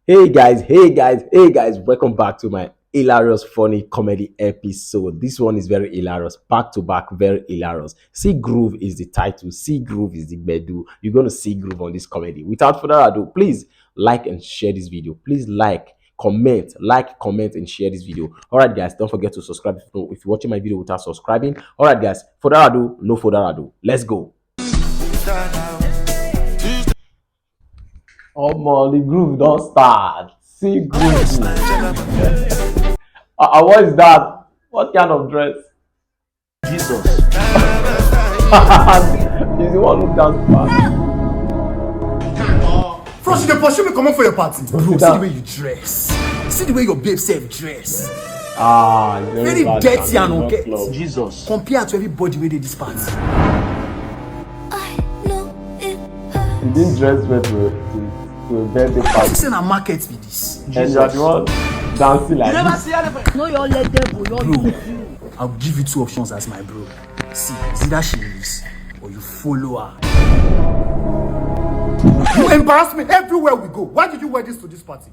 Hey guys, welcome back to my hilarious funny comedy episode. This one is very hilarious, back to back, very hilarious. See Groove is the title, See Groove is the bedu. You're gonna see Groove on this comedy. Without further ado, please like and share this video. Please comment, and share this video. Alright guys, don't forget to subscribe if you're watching my video without subscribing. Alright guys, no further ado, let's go. Oh man, the groove don't start. See groove. What is that? What kind of dress? Jesus. He's the one who dance fast. First, you pursue me coming for your party. Bro, see the way you dress. See the way your babe self dress. Very dirty and okay. Jesus. Compared to everybody with this party. He didn't dress well to a birthday party. This is a market with this. And you're the one dancing like this. No, you're let them go. Bro, I'll give you two options as my bro. See, it's either she leaves or you follow her. You embarrass me everywhere we go. Why did you wear this to this party?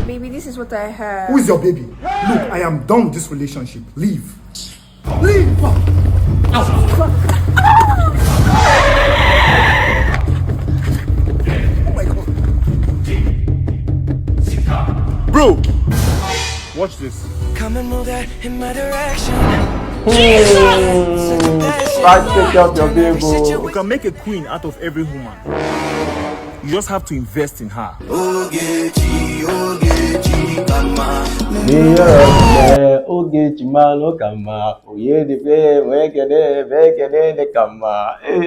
Baby, this is what I heard. Who is your baby? Look, I am done with this relationship. Leave. Leave! Bro, watch this. Come and move that in my direction. Try to take care of your baby. You can make a queen out of every woman. You just have to invest in her. Hey,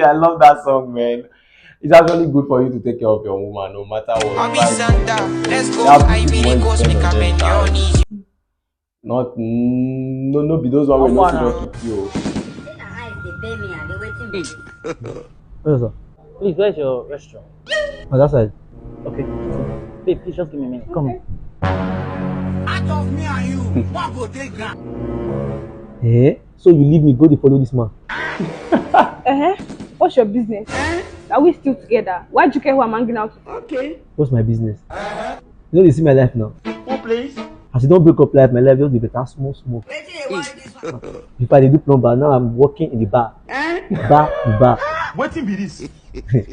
I love that song, man. It's actually good for you to take care of your woman, no matter what. Let's go. I really go speak up in your knees. No, be those one will not serious with you. Please, where's your restaurant? On that side. Okay. Babe, please just give me a minute. Come on. Out of me and you, what will they grant? So you leave me, go to follow this man. What's your business? Are we still together? Why'd you care who I'm hanging out with? Okay. What's my business? You know, you see my life now. Who please? As you don't break up life, my life just be better, small. Before I do plumber, now I'm working in the bar. Bar. Waiting be this.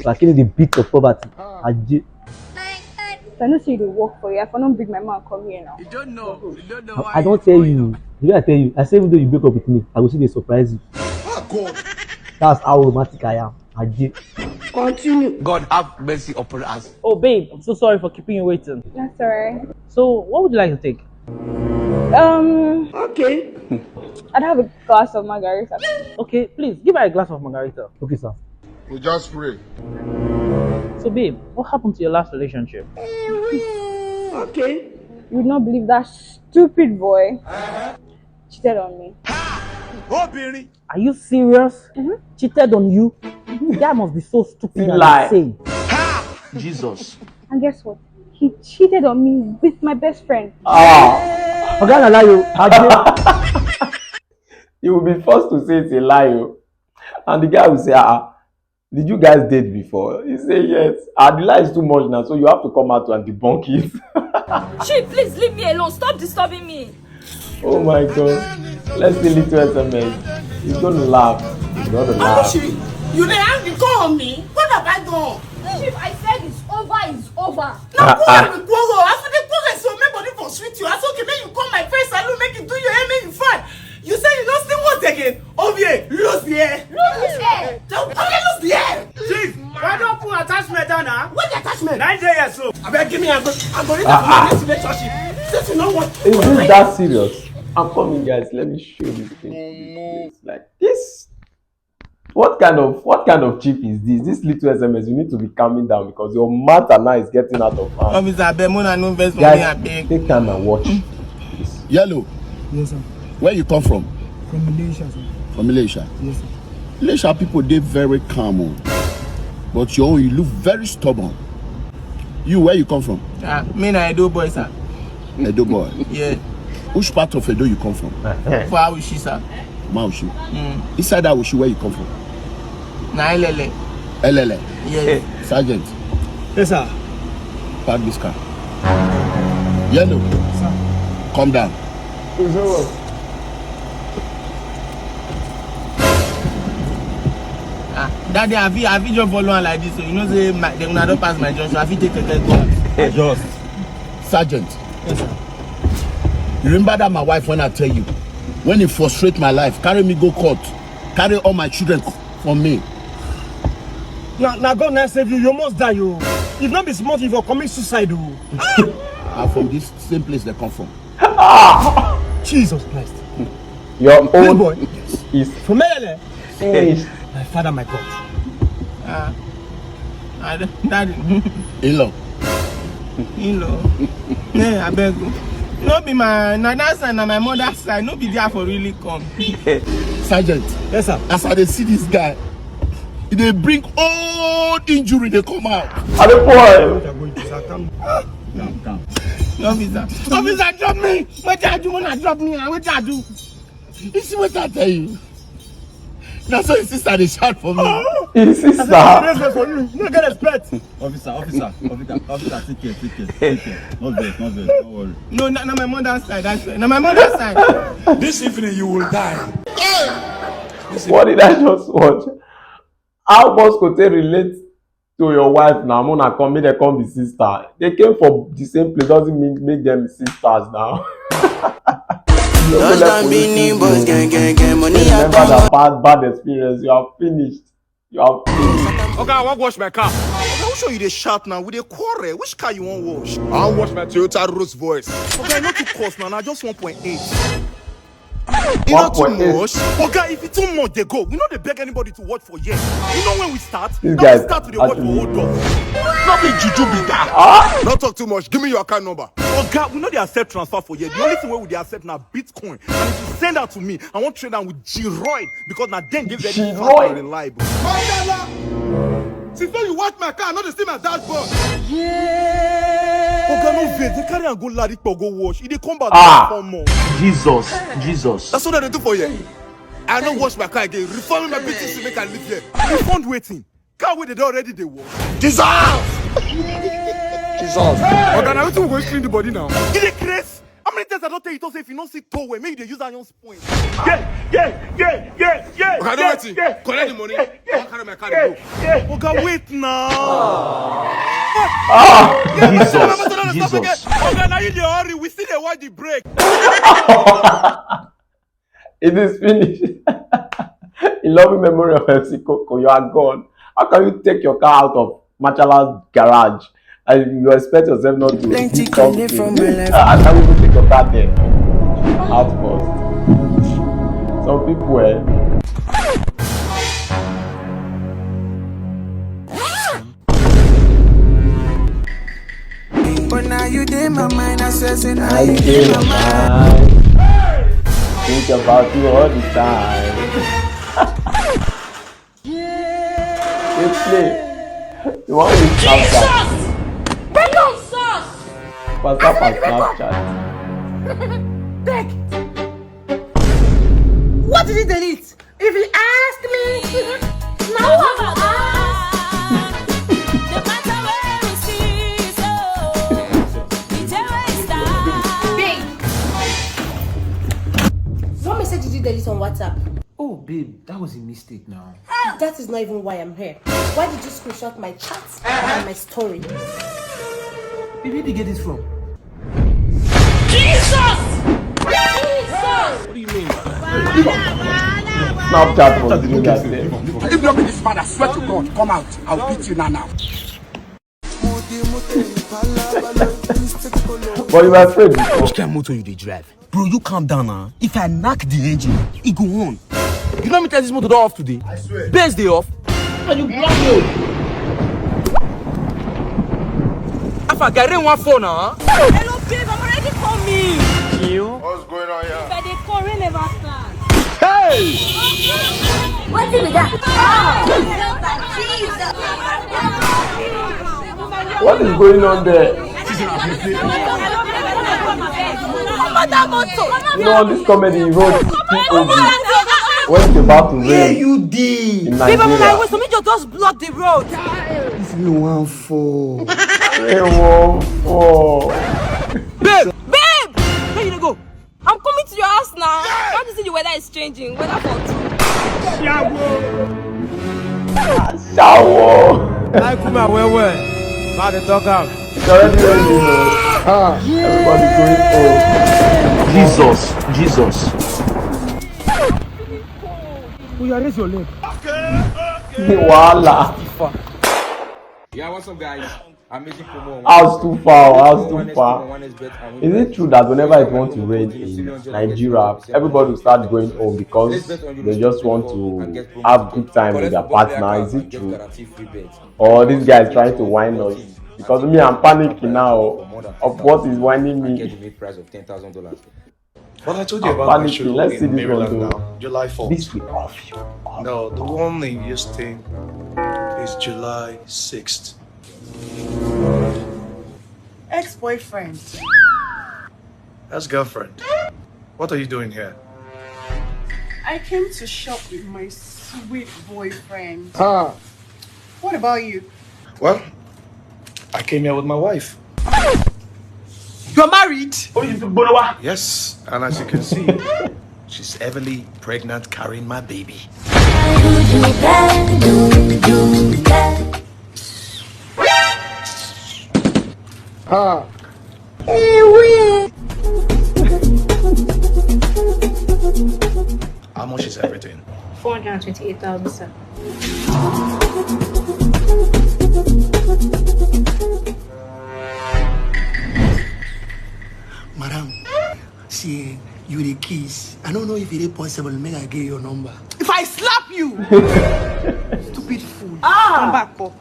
Like in the beat of poverty. I don't say they work for you. If I don't bring my man come here now. You don't know why. I don't tell you. The way I tell you, I say even though you break up with me, I will see they surprise you. Oh, God. That's how romantic I am. Continue. God have mercy upon us. Oh, babe, I'm so sorry for keeping you waiting. That's alright. So, what would you like to take? Okay. I'd have a glass of margarita. Okay, please, give her a glass of margarita. Okay, sir. We just pray. So, babe, what happened to your last relationship? Okay. You would not believe that stupid boy cheated on me. Are you serious? Cheated on you? That must be so stupid and Lie. insane. Jesus. And guess what? He cheated on me with my best friend. I'm gonna lie you. You will be forced to say it's a lie, and the guy will say, did you guys date before? He say yes. The lie is too much now, so you have to come out and debunk it. Shit, please leave me alone. Stop disturbing me. Oh my God. Let's see little SMS. He's gonna laugh. You dey hang the call on me? What have I done? Chief, I said it's over. Now quarrel. After the quarrel, so make body for sweet you. I said, okay, make you come my face salon, make you do your hair, make you fine. You say you don't still what again? Ovie, lose the hair. Lose hair. Don't lose the hair. Chief, why don't put attachment down now? What the attachment? 9 days so. I beg, give me a go. I'm going to this relationship. Since you know what? Is this that serious? I'm coming, guys. Let me show you thing. It's like this. What kind of chief is this? This little SMS, you need to be calming down because your matter now is getting out of hand. Guys, take time and watch. Yellow. Yes, sir. Where you come from? From Malaysia, sir. From Malaysia. Yes, sir. Malaysia people, they very calm. But you look very stubborn. You, where you come from? Me na Edo boy, sir. Edo boy. Yeah. Which part of Edo you come from? For Awishi, sir. Maushi. Inside Awishi, where you come from? Na Elele. Elele. Yes. Sergeant. Yes, sir. Park this car. Yellow. Sir. Calm down. Daddy, have you just follow on like this? So you know, say they will not pass my junction. Have you take a go? Just. Sergeant. Yes, sir. You remember that my wife when I tell you, when you frustrate my life, carry me go court, carry all my children from me. Now God now save you, you must die, you. If not be smart, if you're commit suicide, you. I'm from this same place they come from. Jesus Christ. Your own boy is from Peller. finished. My father, my God. Daddy. In-law. Yeah, I beg you. No be my that side, my mother's side. No be there for really come. Sergeant. Yes, sir. As I see this guy, they bring old injury, they come out. Are the boy? Calm. Officer, drop me. What I do when I drop me? What I do? You see what I tell you? That's why his sister they shout for me. His sister. For you. No get respect. Officer, take care. Not bad, don't worry. No, not my mother's side. That's not my mother's side. This evening you will die. What did I just watch? How much could they relate to your wife now? Mona come, make them come be sister. They came from the same place, doesn't mean make them sisters now. Remember that bad experience. You are finished. Okay, I want to wash my car. How sure you dey shout now? We dey quarrel. Which car you want wash? I wash my Toyota Rose voice. Okay, not too cost now. Just 1.8. You know too much. Okay, if it's too much, they go. We know they beg anybody to watch for years. You know when we start? We start with the watch for hold up. Not be juju be that. Don't talk too much. Give me your account number. Okay, we know they accept transfer for years. The only thing where we accept now Bitcoin. And if you send that to me, I want to trade that with Giroid because now then give them reliable. Since when you watch my car, I know they see my dashboard. Okay, no vex. They carry and go Layi go wash. If they come back, for more. Jesus. That's what they do for you. I don't wash my car again. Reforming my business to make I live here. Refund waiting. Car where they already they wash. Jesus! Okay, now we go clean the body now. Is it crazy? How many times I don't tell you to say if you don't see towel, maybe they use iron point. Yeah. Okay, I don't wait. Collect the money. I'll carry my car and go. Okay, wait now. Jesus. Okay, now you in a hurry. We still dey watch the break. It is finished. In loving memory of FC Coco, you are gone. How can you take your car out of Machala's garage and you expect yourself not to do something? How can you take your car there? Out first. Some people, But now you in my mind, assessing how you in my mind. Think about you all the time. You play. You want to Snapchat? Breakup sauce! WhatsApp and Snapchat. Take. What did he delete? If he asked me, now what? No matter where we see, so it's a waste. What message did you delete on WhatsApp? Oh, babe, that was a mistake now. That is not even why I'm here. Why did you screenshot my chats and my story? Babe, where did you get this from? Jesus! What do you mean? Snapchat was doing that thing. If you don't be this man, I swear to God, come out. I'll beat you now. But you were afraid before. Which kind of motor you dey drive? Bro, you calm down now. If I knock the engine, it go on. You know me tell this motor don't off today? I swear. Base day off. And you block me. If I get in one phone now. Hello, babe, I'm already coming. What's going on here? But the current never starts. Hey! What did we get? What is going on there? You know, on this comedy, he wrote POV. When it's about to rain in Nigeria. Just block the road. If you want for. Babe, weather is changing. Weather for two. Shower. I come out where? Now they talk out. Everybody going home. Jesus. Oh, you raise your leg. Voila. Yeah, what's up, guys? I'm making promo. House too far. Is it true that whenever it wants to rain in Nigeria, everybody will start going home because they just want to have good time with their partner? Is it true? Or this guy is trying to whine us? Because me, I'm panicking now of what is whining me. Well, I told you about my show Let's see in this one Maryland though. now. July 4th. This week off you. No, the one in Houston is July 6th. Ex-boyfriend. That's girlfriend. What are you doing here? I came to shop with my sweet boyfriend. What about you? Well, I came here with my wife. You're married? Yes, and as you can see, she's heavily pregnant carrying my baby. How much is everything? 428,000, sir. Madam, see, you the keys. I don't know if it is possible. Make I get your number. If I slap you! Stupid fool. Come back up.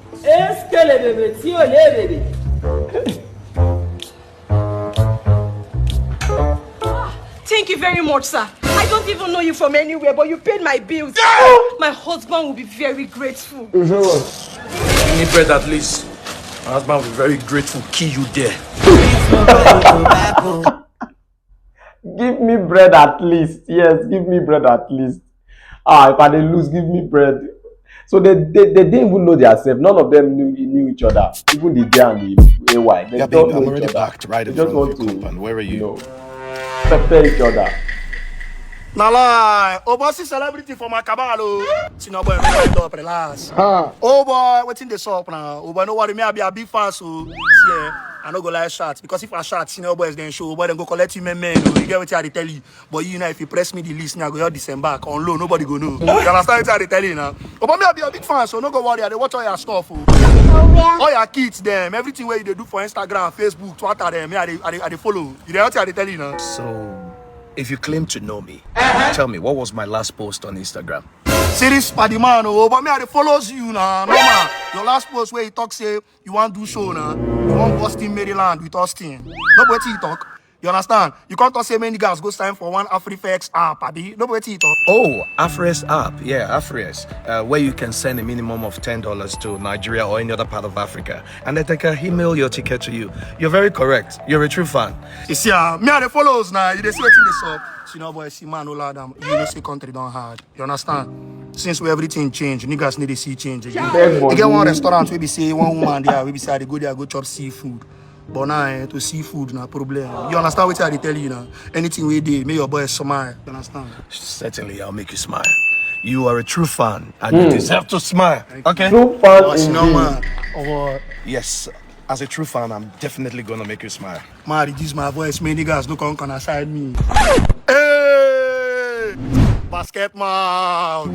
Thank you very much, sir. I don't even know you from anywhere, but you paid my bills. My husband will be very grateful. Give me bread at least. My husband will be very grateful. Kill you there. Give me bread at least. Yes, give me bread at least. If I didn't lose, give me bread. So they didn't even know themselves. None of them knew each other. Even the J and the AY. They Yeah, don't babe, know I'm each already other. packed right They in just front want of your to, compound. Where are you? pepper each other. Nah lie. Oh boy, see celebrity for my cabalo. See no boy, me up relax. Oh boy, waiting the shop now. Oh boy, no worry, me I be a big fan, so see, I no go like shots because if I shot, senior boys then show, boy then go collect you men. Oh, you get what I tell you. But you know, if you press me the list, now go your disembark on low, nobody go know. You understand what I tell you now? Oh boy, me I be a big fan, so no go worry. I dey watch all your stuff. All your kids, them, everything where you dey do for Instagram, Facebook, Twitter, them, me I dey follow. You know what I tell you now? So, if you claim to know me, tell me, what was my last post on Instagram? Serious party man, oh, but me I dey follows you now. No man, your last post where you talk say you want do show now. You want Boston, Maryland with Austin. No but you talk. You understand? You can't talk say many guys go sign for one AfriFX app, abi. No but you talk. Oh, Afres app. Yeah, Afres. Where you can send a minimum of $10 to Nigeria or any other part of Africa. And then they can email your ticket to you. You're very correct. You're a true fan. You see, me I dey follows now. You dey see wetin dey up. See no boy, see man, all them. You know say country don't hard. You understand? Since we everything change, niggas need to see change again. You get one restaurant where we say one woman there, where we say they go there, go chop seafood. But now to seafood na problem. You understand what I tell you now? Anything we do, make your boy smile. You understand? Certainly, I'll make you smile. You are a true fan, and you deserve to smile. Okay? True fan Or Yes. As a true fan, I'm definitely gonna make you smile. man, reduce my voice. Many niggas no come aside me. Hey, basket mouth.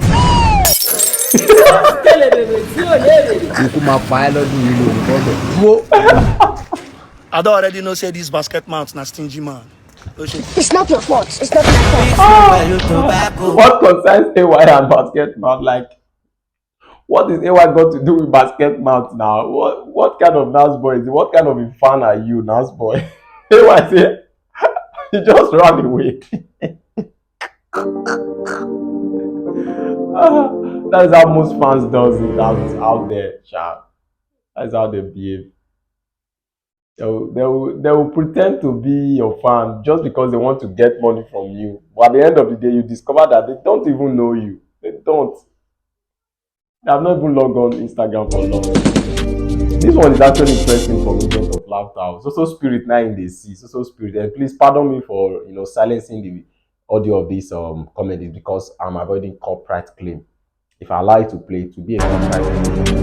I don't already know say this basket mouth na stingy man. It's not your fault. It's not my fault. What concerns AY and basket mouth? Like, what is AY got to do with basket mouth now? What kind of nice boy is it? What kind of a fan are you, nice boy? AY say he just ran away. That's how most fans does it out there, Sha. That's how they behave. They will pretend to be your fan just because they want to get money from you. But at the end of the day, you discover that they don't even know you. They don't. They have not even logged on Instagram for long. This one is actually interesting for movement of laughter. So spirit now in the sea. So spirit. And please pardon me for silencing the audio of this comedy is because I'm avoiding copyright claim. If I allow you to play, it will be a copyright claim.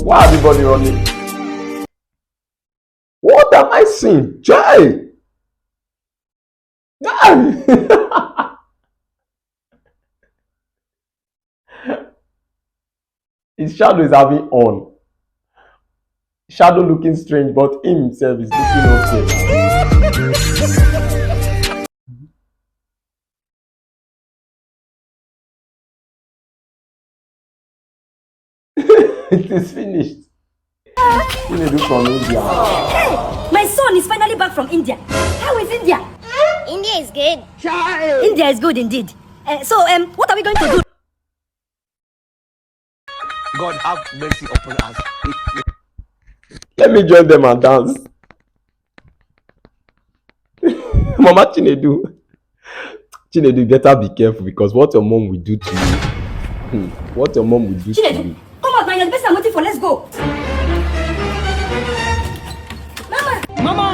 Why everybody running? What am I seeing? Jay! His shadow is having on. Shadow looking strange, but him himself is looking okay. It is finished. Chinedu from India. Hey, my son is finally back from India. How is India? India is good. India is good indeed. So, what are we going to do? God have mercy upon us. Let me join them and dance. Mama Chinedu. Chinedu, you better be careful because what your mom will do to you. What your mom will do Chinedu, to you. come on, man. You're the best I'm waiting for. Let's go. Mama.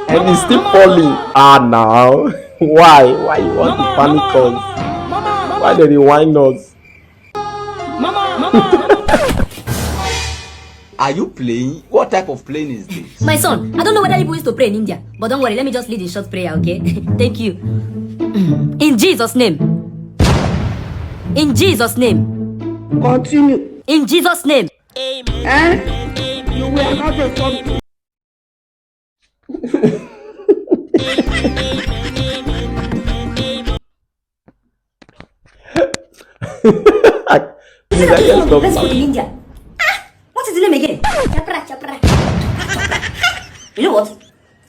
And he's still falling. Ah, now. Why? Why you want to panic us? Why did he whine us? Are you playing? What type of plane is this? My son, I don't know whether people used to pray in India, but don't worry, let me just lead a short prayer, okay? Thank you. In Jesus' name. In Jesus' name. Continue. In Jesus' name. Amen. You will not perform. Please, I can't stop. Let's go to India. What is the name again? Chapra. You know what?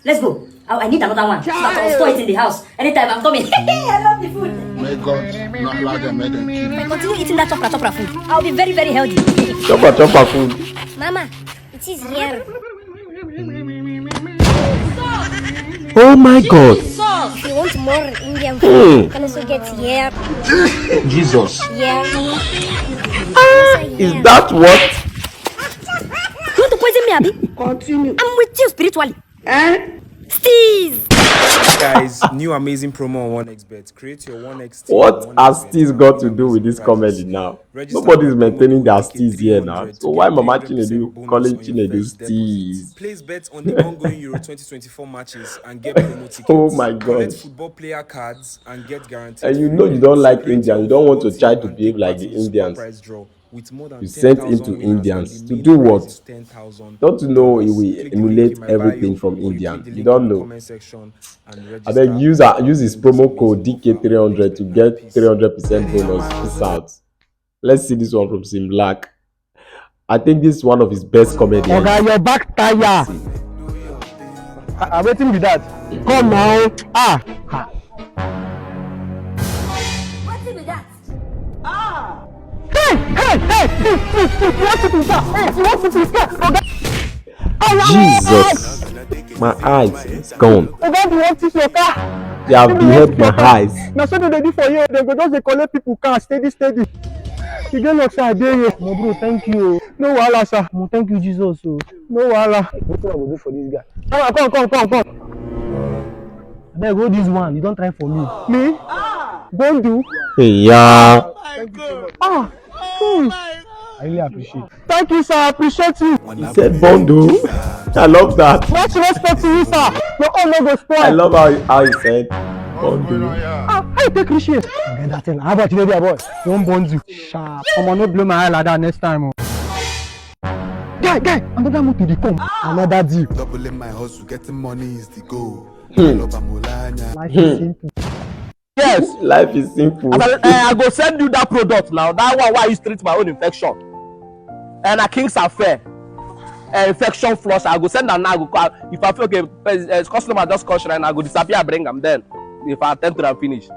Let's go. I need another one. So that I'll store it in the house. Anytime I'm coming. I love the food. May God not allow them make them keep. If I continue eating that chopra food, I'll be very, very healthy. Chopra food. Mama, it is here. Oh my God. If you want more Indian food, you can also get here. Jesus. Yeah. Is that what? You want to poison me, Abby? Continue. I'm with you spiritually. Steez! Guys, new amazing promo on 1xbet. Create your 1x team. What has Steez got to do with this comedy now? Nobody's maintaining their Steez here now. So why Mama Chinedu calling Chinedu Steez? Place bets on the ongoing Euro 2024 matches and get promo tickets. Oh my God. Collect football player cards and get guaranteed. And you know you don't like India. You don't want to try to behave like the Indians. You sent into Indians to do what? Don't you know it will emulate everything from Indian? You don't know. And then use his promo code DK300 to get 300% bonus. Peace out. Let's see this one from Sim Black. I think this is one of his best comedies. Okay, your back tire. I'm waiting with that. Come on. What's it with that? Jesus, my eyes is gone. They have beheaded my eyes. Now so they do for you. They go just collect people car steady. You get luck, sir. I dare you. No, bro, thank you. No wahala, sir. No, thank you, Jesus. No wahala. What do I go do for this guy? Come. I beg, go this one. You don't try for me. Me? Don't do. Hey, yeah. Thank you so much. I really appreciate it. Thank you, sir. I appreciate you. He said Bondo. I love that. Much respect to you, sir. Your own no go spoil. I love how he said Bondo. How you take Christian? Get that thing. How about you, baby boy? Don't bond you. Sharp. I'm gonna blow my eye like that next time. Guy, another move to the come. Another deal. Doubling my hustle, getting money is the goal. Life is simple. Yes, life is simple. I go send you that product now. That one why you treat my own infection. And a King's Affair. Infection flush. I go send them now. I go call. If I feel okay, customer just call Shrine, I go disappear, bring them then. If I attempt to finish.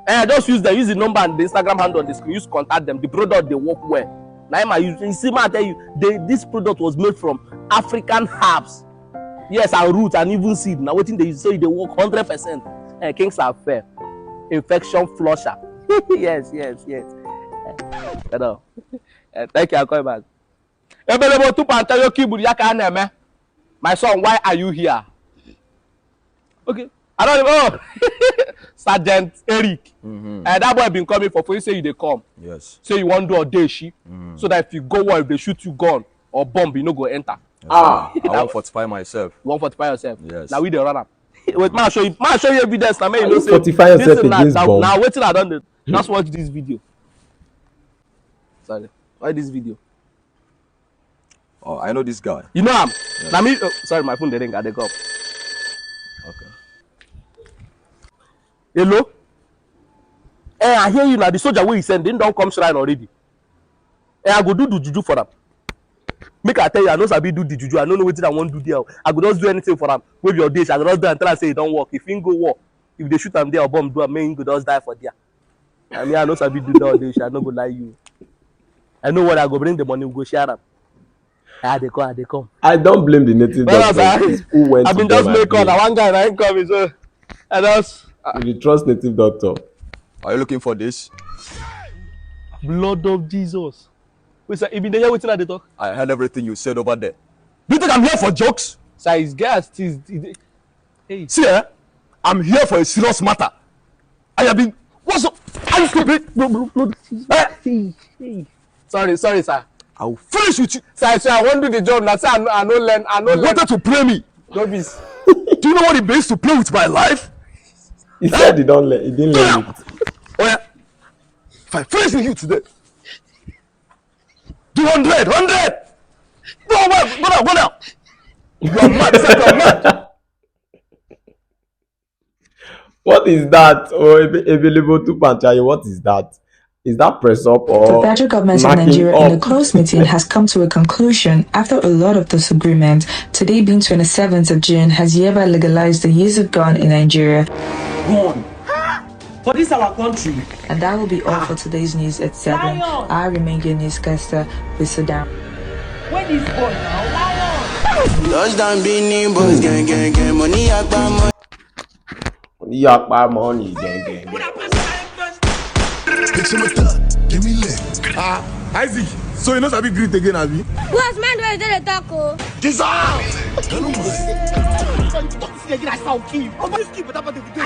And just use the number and the Instagram handle on the screen. Use contact them. The product they work well. Now I use. You see, I tell you, this product was made from African herbs. Yes, and roots and even seed. Now waiting they say they work 100%. King's Affair. Infection flusher. yes. Hello. Thank you. I'll call you back. Ebelebo tu pantayo kiburi yaka neme. My son, why are you here? Okay. I don't know. Sergeant Eric. That boy been coming for you say you they come. Yes. Say you want to do a day ship. So that if you go war, if they shoot you gun or bomb, you no go enter. Yes, I want fortify myself. You want fortify yourself? Yes. Now we the run up. Wait, man, show you evidence. Now, man, you know, say, fortify yourself against bomb. Now, wait till I done it. Let's watch this video. Sorry. Why this video? Oh, I know this guy. You know him? Yes. Now me, sorry, my phone didn't get the cup. Okay. Hello? I hear you now. The soldier where he send, they don't come shrine already. I go do the juju for them. Make I tell you, I know Sabi do the juju. I don't know what I want to do there. I go just do anything for them. With your dish, I go just do until I say it don't work. If you go work, if they shoot them there or bomb, do a main go just die for there. I mean, I know Sabi do that dish. I don't go lie you. I know what I go bring the money. We go share them. They come. I don't blame the native doctors who went I've been just make on. One guy I ain't coming, so I just. If you trust native doctor, are you looking for this? Blood of Jesus. Wait, sir, if you hear what they talk, I heard everything you said over there. Do you think I'm here for jokes? Sir, his gas is. Hey. See, I'm here for a serious matter. I have been. What's up? Are you stupid? Sorry, sir. I'll finish with you. Sir, I won't do the job. Now, sir, I no learn. You wanted to play me. Don't be. Do you know what it means to play with my life? He said he didn't learn it. Oh yeah. If I finish with you today, 200. Go now. You are mad, sir, you are mad. What is that? Oh, available to Panchayo. What is that? Is that press up or the federal government of Nigeria in a close meeting has come to a conclusion after a lot of disagreement. Today being 27th of June has hereby legalized the use of gun in Nigeria. Gun. For this our country. And that will be all for today's news at 7. Lion. I remain your newscaster, Wasiudbadguy. When is born now? Lion. Touchdown beanie boys, gang, money yakpa money, gang. Give me leg. Isaac, so you know Sabi greet again, Abi? What's man where is the taco? Jesus! I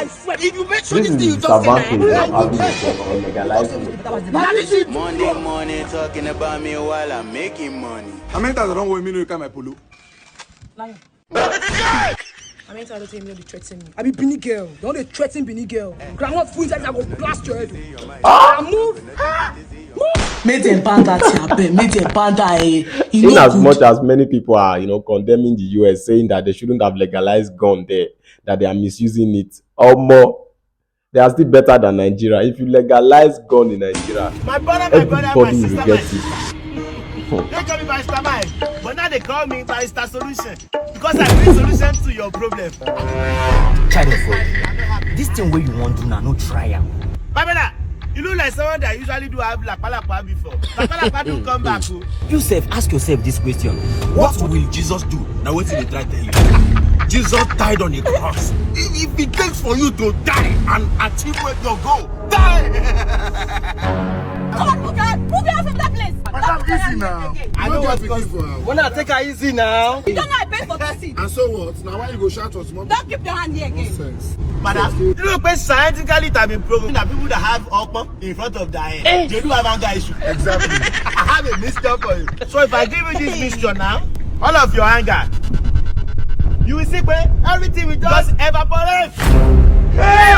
swear, if you make This is the disadvantage of having a legalized. Monday morning talking about me while I'm making money. How many times I don't want me to come my polo? Lion. I mean, I don't tell me they threaten me. I be Beanie girl. Don't they threaten Beanie girl? Grandma food inside, I go blast your head. Move. Make them panda, make them panda. In as much as many people are, condemning the US, saying that they shouldn't have legalized gun there, that they are misusing it, or more, they are still better than Nigeria. If you legalize gun in Nigeria, everybody will get it. They call me Barrister Mike, but now they call me Barrister Solution because I bring solution to your problem. Child of God, this thing where you want to now, no try am. My brother, you look like someone that usually do have lapalapa before. Lapalapa do come back. Yourself, ask yourself this question: what will Jesus do? Now wait till they try to tell you. Jesus died on a cross. If it takes for you to die and achieve where you go, die! Come on, move your ass from that place. Madam, easy now. I know what's going on. When I take her easy now. You don't know I pay for taxi. And so what? Now why you go shout us? Don't keep your hand here again. Madam, you know, scientifically it has been proven that people that have okpa in front of their head, they do have anger issue. Exactly. I have a mixture for you. So if I give you this mixture now, all of your anger, you will see where everything will just evaporate. Hey!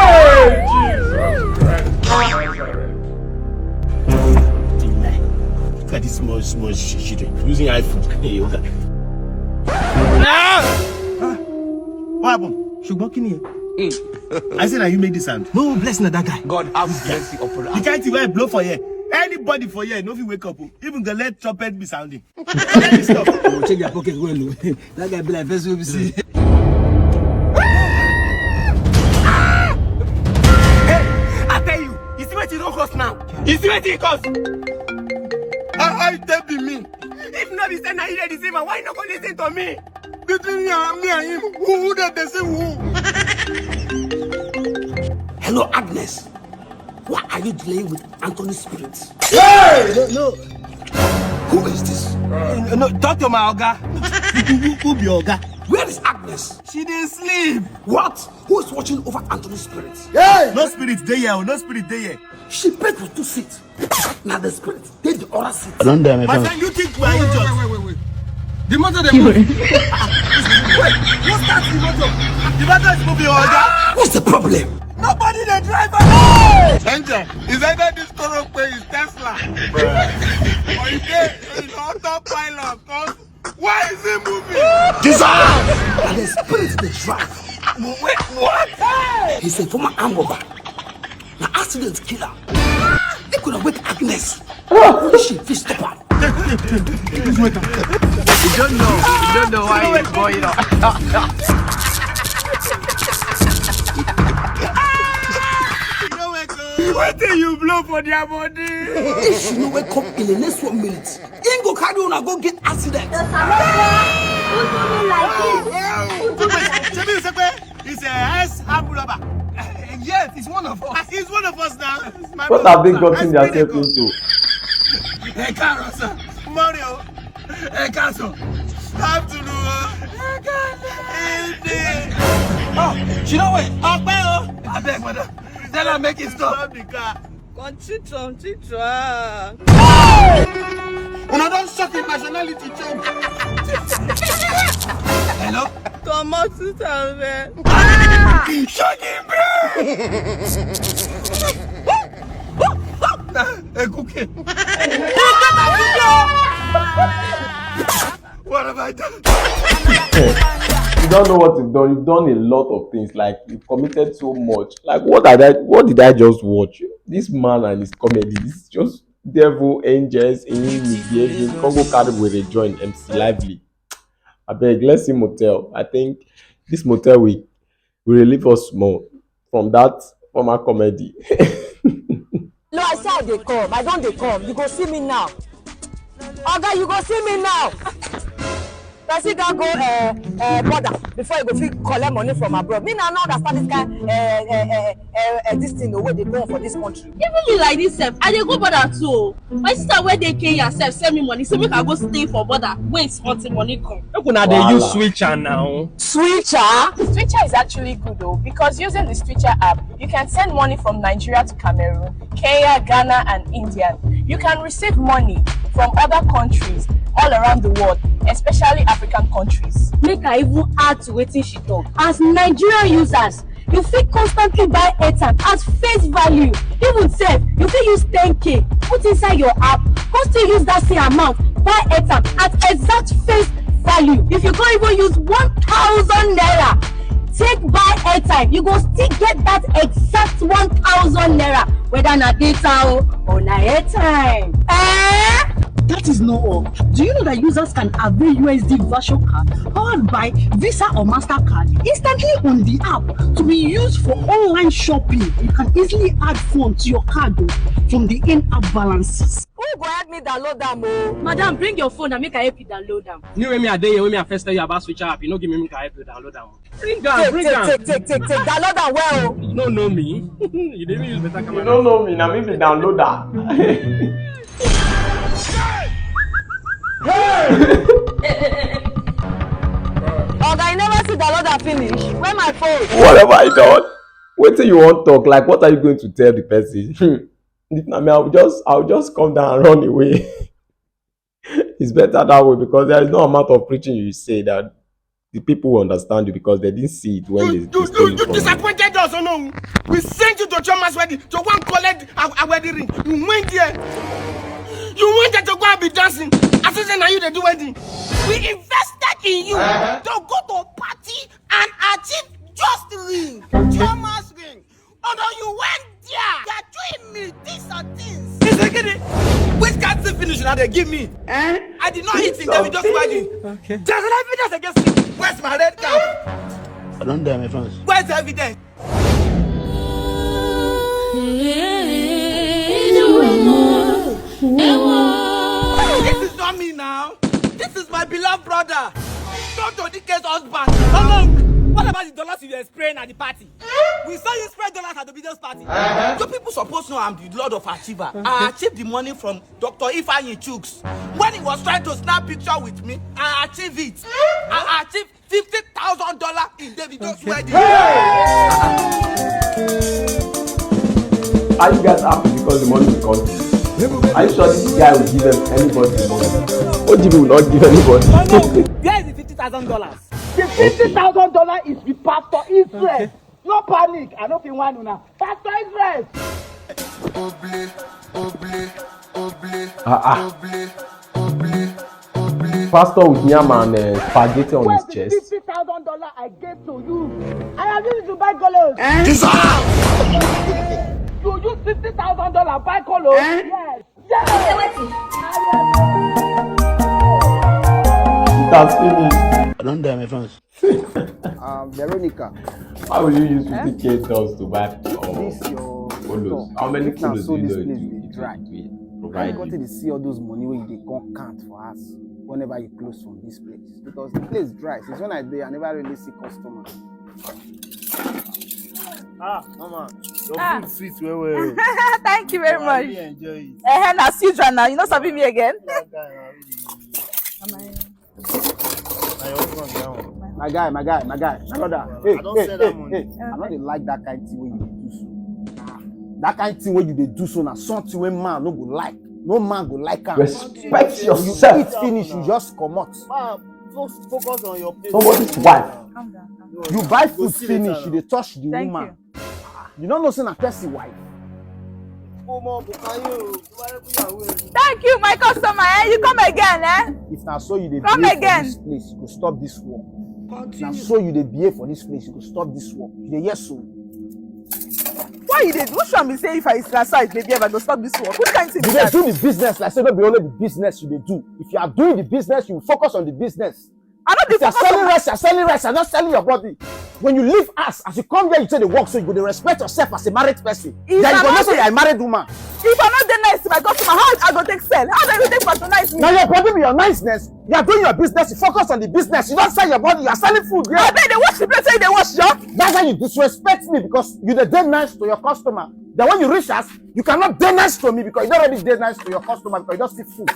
Jesus Christ. Look at this small children using iPhone. Hey, okay. What happened? I said that you make this sound. No, bless not that guy. God have mercy upon us. The kind of way I blow for you. Anybody for you, no if you wake up. Even the let trumpet be sounding. Oh, check your pocket well. That guy be like first we see. Hey, I tell you, you see what you don't cost now. You see what it cost. I tell me. If not be saying I hear the same, why not go listen to me? Between me and him, who that they say who? Hello, Agnes. Why are you dealing with Anthony's spirits? Hey! No. Who is this? No, talk to my Oga. Who be Oga? Where is Agnes? She didn't sleep. What? Who is watching over Anthony's spirit? Hey! No spirit there, no spirit there. She paid for 2 seats. Now the spirit, take the other seat. I don't dare, my friend. You think we are injured? Wait. The motor they Wait, move. what's that the motor? The motor is moving, Oga. What's the problem? Nobody the driver. Angel, is either this corrupt is Tesla? Or you get an autopilot? Why is it moving? Jesus! And the spirit they drive. Wait, what? He's a former arm robber. Now accident killer. They could have wake Agnes. She fish stop her. You don't know why it's going on. What do you blow for their body? If you no wake up in the next 1 minute, you go carry on and go get accident. He's a ass rubber. Yes, he's one of us. He's one of us now. What have they gotten themselves into? Hey, Carlos, Mario, hey, Caso, have to do. Oh, she know what? I beg, madam. Tell her make it stop. The car. Una don't suck in nationality, John. Hello? Come on, sister. Shut him, Hey, cookie. What have I done? You don't know what you've done. You've done a lot of things. Like, you've committed so much. Like, what did I just watch? This man and his comedy. This is just devil, angels, in misbehaving. Congo carry with a joint, MC Lively. I beg, let's see Motell. I think this Motell will relieve us more from that former comedy. No, I said they come. I don't they come. You go see me now. Oga, you go see me now. Person can go border before you go fit collect money from abroad. Me now understand this kind this thing the way they go for this country. Even me like this self, I dey go border too. My sister where they Kenya self send me money, say make I go stay for border. When small money come. Look now they use Switcher now. Switcher? Switcher is actually good though, because using the Switcher app, you can send money from Nigeria to Cameroon, Kenya, Ghana, and India. You can receive money from other countries all around the world, especially African countries. Make I even add to wetin she talk. As Nigerian users, you fit constantly buy airtime at face value. Even sef, you fit use 10k, put inside your app, go still use that same amount, buy airtime at exact face value. If you can't even use 1,000 naira, take buy airtime, you go still get that exact 1,000 naira, whether na data or na airtime. That is not all. Do you know that users can avail USD virtual card powered by Visa or MasterCard instantly on the app to be used for online shopping? You can easily add funds to your card from the in-app balances. Who go help me download them? Madam, bring your phone and make I help you download them. You when me a day when me a first tell you about Switcher app, you know give me make I help you download them. Bring them, Take. Download them well. You don't know me. You didn't use better camera. You don't know me, now maybe download that. Oga, I never see download that finish. Where my phone? What have I done? Wait till you want to talk. Like, what are you going to tell the person? I mean, I'll just come down and run away. It's better that way because there is no amount of preaching you say that the people will understand you because they didn't see it when you disappointed us, or no? We sent you to Choma's wedding to go and collect our wedding ring. You went there. You wanted to go and be dancing. As if now you they do wedding. We invested in you to go to a party and achieve just the ring. Choma's ring. Although you went there, they are doing me this and this. Which can't say finish now they give me? I did not hit in them, just wedding. Okay. There's an evidence against me. Where's my red cap? I don't dare, my friends. Where's the evidence? This is not me now. This is my beloved brother. Not to the case husband. How long? What about the dollars you were spraying at the party? We saw you spray dollars at the business party. You people supposed to know I'm the Lord of Achiever. I achieved the money from Dr. Ifeanyi Chuks. When he was trying to snap picture with me, I achieved it. I achieved $50,000 in Davido's wedding. Are you guys happy because the money will come? Are you sure this guy will give them anybody the money? OGB will not give anybody. No, where is the $50,000? The $50,000 is the Pastor Israel. No panic. I don't feel one now. Pastor Israel. Pastor with yam and spaghetti on his chest. $50,000 I gave to you. I am using to buy colors. You use $50,000 buy colors. Yes. Yes. It has finished. I don't dare my friends. Veronica. How will you use 50K dollars to buy This your follows? How many follows do you know dry. provide I got to see all those money when they can't count for us whenever you close from this place. Because the place dry. Since when I never really see customers. Mama, your food sweet well. Thank you very much. Really enjoy it. As usual now, you know serving me again. My guy, my brother. Hey. I don't like that kind of thing when you do so. That kind of thing when you do so now, something when man no go like. No man go like am. Respect yourself. You eat finish, you just come out. Focus on your place. Somebody's wife. You buy food finish, you dey touch the woman. You don't know say na person wife. Thank you, my customer. You come again, If na so you dey come behave again. for this place, you go stop this work. Na so you dey behave for this place, you go stop this work. You dey hear so. Why you dey do? Which one be say if I side maybe I go stop this work? What kind of thing You is dey that? do the business like say no be only the business you dey do. If you are doing the business, you focus on the business. I don't If you are selling rice, you are selling rice, you are not selling your body. When you leave us, as you come here, you say the work, so you go dey respect yourself as a married person. Then you go know say you are a married woman. If I'm not dey nice to my customer, how I go take sell? How do you take patronize me? Now your problem with your niceness, you are doing your business, you focus on the business, you don't sell your body, you are selling food. Yeah. I bet they wash the plate, say they wash, yeah? That's why you disrespect me because you dey nice to your customer. Then when you reach us, you cannot dey nice to me because you don't already dey nice to your customer because you don't see food.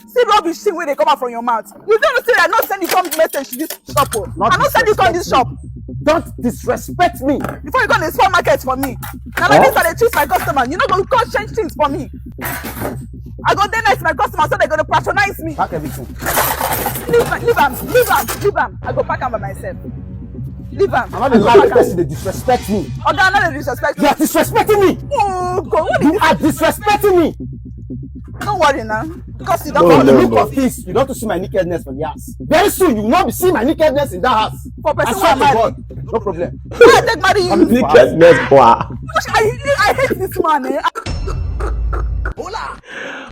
See rubbish thing where they come out from your mouth. You don't say I not send you come message to this shop. I not send you come this shop. Don't disrespect me. Before you go to the supermarket for me. Now like this I dey treat my customer. You know go come change things for me. I go dey nice to my customer so they're gonna patronize me. Pack everything. Leave am. I go pack am by myself. Leave am. I'm not the loud person, they disrespect me. Okay, I'm not disrespect You are disrespecting me. Oh God, what You are disrespecting me. Don't worry now. Because you don't No, the look of this, you don't see my nakedness for the house. Very soon, you will not be seeing my nakedness in that house. For person I swear to who are God, no problem. I take marry you. Nakedness, boy. I hate this man,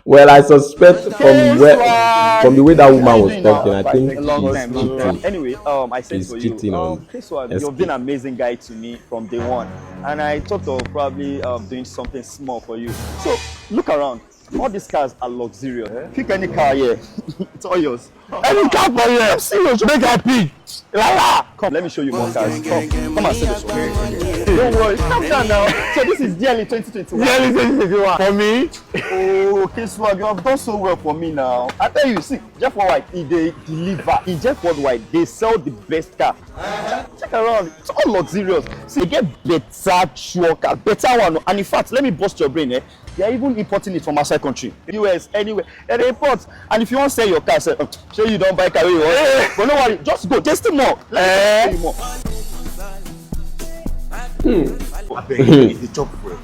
Well, I suspect from the way that woman was talking, I think Anyway, I said he's for cheating you, on you've been an amazing guy to me from day one, and I thought of probably doing something small for you. So look around. All these cars are luxurious. Pick any car here. It's all yours. Any car for you? I'm serious. Make I pick. Come, let me show you more cars. Come and see this one. Don't worry, calm down now. So this is DLE 2021. DLE 2021. For me? Oh, okay, swag, you have done so well for me now. I tell you, see, Jeff Worldwide, they deliver. In Jeff Worldwide, they sell the best car. Check around, it's all luxurious. See, they get better truck, better one. And in fact, let me bust your brain, They are even importing it from outside country, US, anywhere. And they import. And if you want to sell your car, say, sure you don't buy car you want. But no worry, just go. There's still more. Let me more. I beg you, it's a chop for it.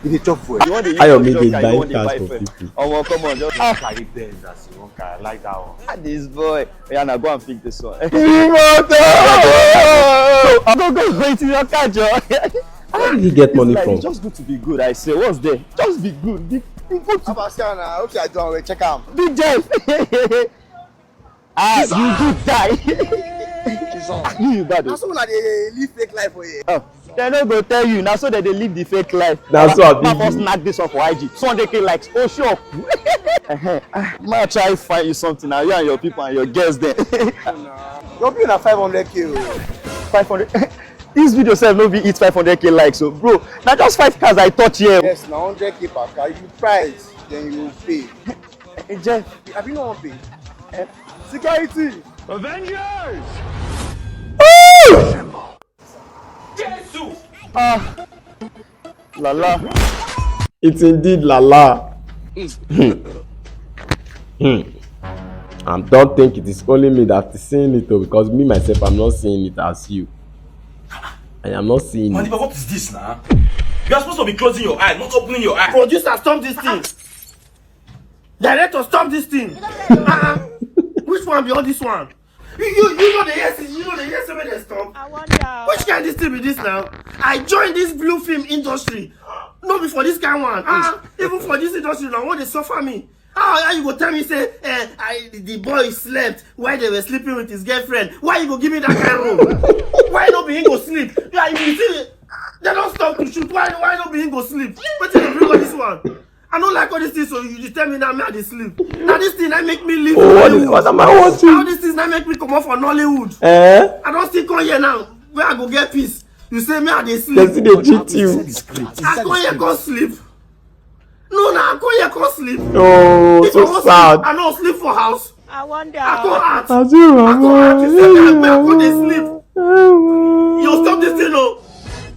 It's a chop for it. You want the I am making buying cars for people. Oh, come on, just carry Benz as you want car. I like that one. This boy. Yeah, now go and pick this one. I'm going to go into your car, Joe. Where did he get money from? It's just good to be good, I say. What's there? Just be good. Be good. How about Scanner? I hope you are doing well. Check out. Big Jeff. You did die. You bad. Now someone they live fake life for you. Oh, they no go tell you. Now so that they live the fake life. That's what I first snag this up for IG. 200k likes. Oh sure. Might try to find you something now. You and your people and your girls there. You're paying a 500k. 500. This video self no be hit 500k likes, so bro. Now just 5 cars I touch here. Yes, now 100k per car. If you price, then you will pay. Hey Jeff, have you not paid? Security! Avengers! Lala. It's indeed Lala. I don't think it is only me that is seeing it though, because me myself I'm not seeing it as you. I am not seeing it. But what is this now? You are supposed to be closing your eye, not opening your eye. Producer, stop this thing. Director, stop this thing. Which one beyond this one? You know the yes, you know the yes when they stop. I wonder. Which kind of this thing be this now? I joined this blue film industry. Not before this kind one. Even for this industry now, what they suffer me. How you go tell me say the boy slept while they were sleeping with his girlfriend? Why you go give me that kind of room? Why not be him go sleep? Yeah, you see, they don't stop to shoot. Why not be him go sleep? What did you bring on this one? I don't like all these things, so you just tell me now me I dey sleep. Now this thing I make me leave Nollywood. What am I watching? Now this thing I make me come off for Nollywood. I don't still come here now. Where I go get peace? You say me I dey sleep. They see they cheat you. I come here go sleep. No, I come here go sleep. Oh, if so I sad. Sleep, I don't sleep for house. I wonder. I go out. I do, I go out. You say me I go dey sleep. You stop this thing, no.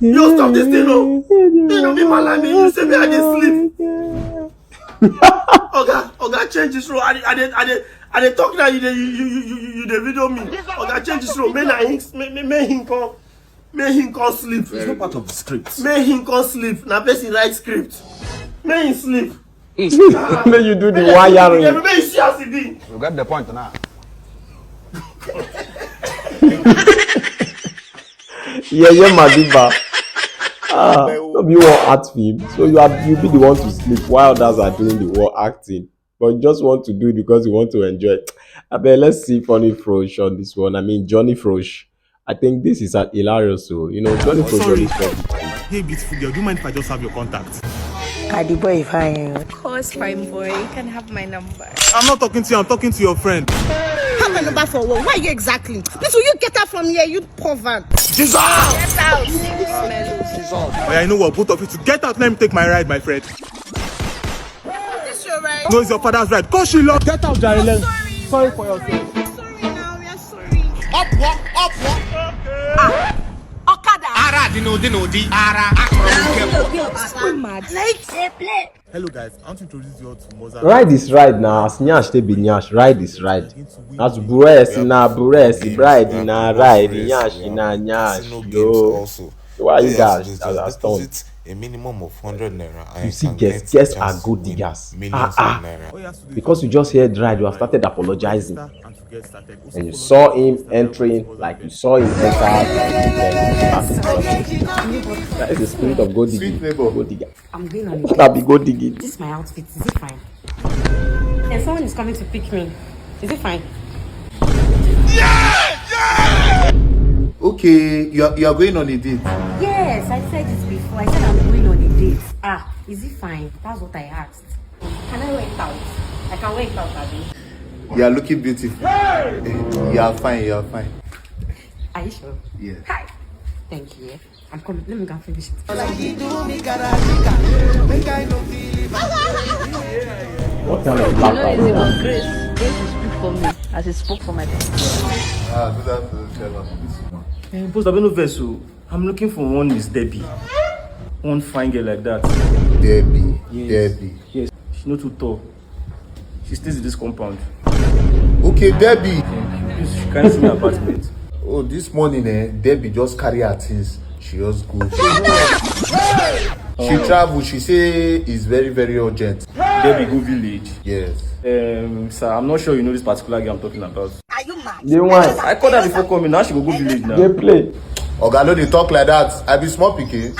You stop this thing, no. You know me man like me. You say me I dey sleep. Oga, change this road. I dey talk now. You dey video me. Oga, change this road. May him come sleep. It's not part of the script. May him come sleep. Now person write script. May him sleep. May you do the wiring. Everybody see how it be. You got the point now. Yeah, Madiba. No be war art film, so you be the one to sleep while others are doing the war acting, but you just want to do it because you want to enjoy it. But let's see Funny Frosh on this one. I mean Johnny Frosh. I think this is hilarious. So Johnny Frosh. Hey beautiful girl, do you mind if I just have your contact? The boy fine. Of course, fine boy. You can have my number. I'm not talking to you, I'm talking to your friend. Have my number for what? Why are you exactly? Please, will you get out from here, you pervert? Jesus! Get out! Oh yeah, you know what? Both of you to get out, let me take my ride, my friend. Is this your ride? No, it's your father's ride. Cause she lost. Get out, Jadrolita. Sorry for yourself. Sorry now, we are sorry. Up. Okada. Hello guys, I want to introduce you all to Motell. Ride this ride now. As nyash te be nyash. Ride this ride. As buresi na buresi. Bride na ride. Nyash na nyash. Yo. Why you guys? That's deposit a minimum of 100 naira. You see, guests are good diggers. Because you just heard ride, you have started apologizing. And you saw him entering, like you saw him enter. That is the spirit of gold digging. Gold digger. I'm going on That be gold digging. This is my outfit. Is it fine? And someone is coming to pick me. Is it fine? Okay, you are going on a date. Yes, I said this before. I said I'm going on a date. Is it fine? That's what I asked. Can I wear it out? I can wear it out, Abby. You are looking beautiful. Hey. You are fine. Are you sure? Yeah. Hi. Thank you. I'm coming. Let me go and finish it. What kind of laughter? It's about Grace. Grace will speak for me as he spoke for my dad. Good afternoon, Taylor. Post no vessel. I'm looking for one Miss Debbie. One fine girl like that. Debbie. Yes. Debbie. Yes. She's not too tall. She stays in this compound. Okay, Debbie. Please, she can't see my apartment. Oh, this morning, Debbie just carry her things. She just go. She travel. She say it's very, very urgent. Debbie go village. Yes. Sir, I'm not sure you know this particular girl I'm talking about. Are you mad? They want. I called her before coming. Now she go village now. They play. Oga, no, they talk like that. I be small pikin.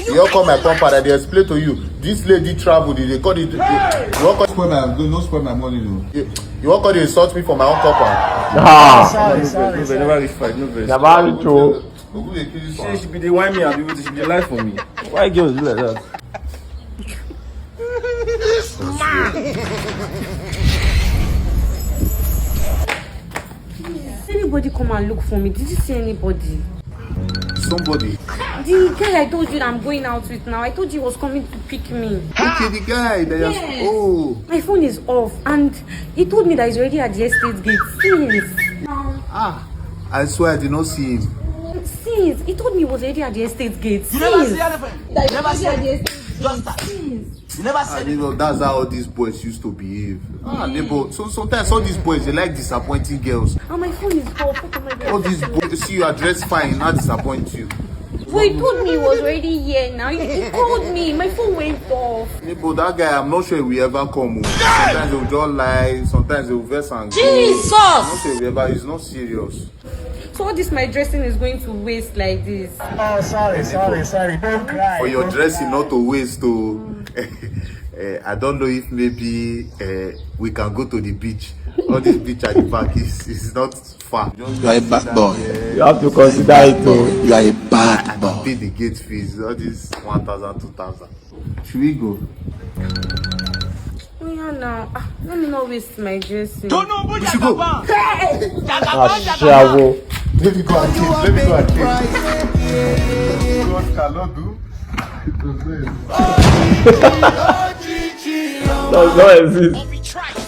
You all come my compound and they explain to you. This lady travel. They call it. You all call spoil my money, no. You all call they insult me for my own compound. Sorry. Never reach fight. No verse. Never true. She be the wine me. I be with. She be the life for me. Why girls do like that? Did anybody come and look for me? Did you see anybody? somebody. The guy I told you that I'm going out with now, I told you he was coming to pick me. Okay, the guy that Yes. oh. My phone is off and he told me that he's already at the estate gate. Since. I swear I did not see him. Since. He told me he was already at the estate gate. You never see anything. You never see anything. Just that. You never see anything. That's how all these boys used to behave. Neighbor, so sometimes all these boys, they like disappointing girls. And my phone is off. What am I doing? All these boys, see you are dressed fine, not disappoint you. But he told me he was already here now. He called me. My phone went off. Neighbor, that guy, I'm not sure he will ever come. Sometimes he will just lie, sometimes he will vex and go. Jesus! I'm not sure he will ever, he's not serious. So all this my dressing is going to waste like this. Oh, sorry. Don't cry. For your dressing not to waste, to I don't know if maybe we can go to the beach. All this beach at the back is not far. You are a bad boy. You have to consider it too. You are a bad boy. Pay the gate fees, all this 1,000, 2,000. Should we go? Oh yeah, now let me not waste my dressing. Don't know who We should go. Shall Let me go and change. Let me go and change. God cannot do. does not exist.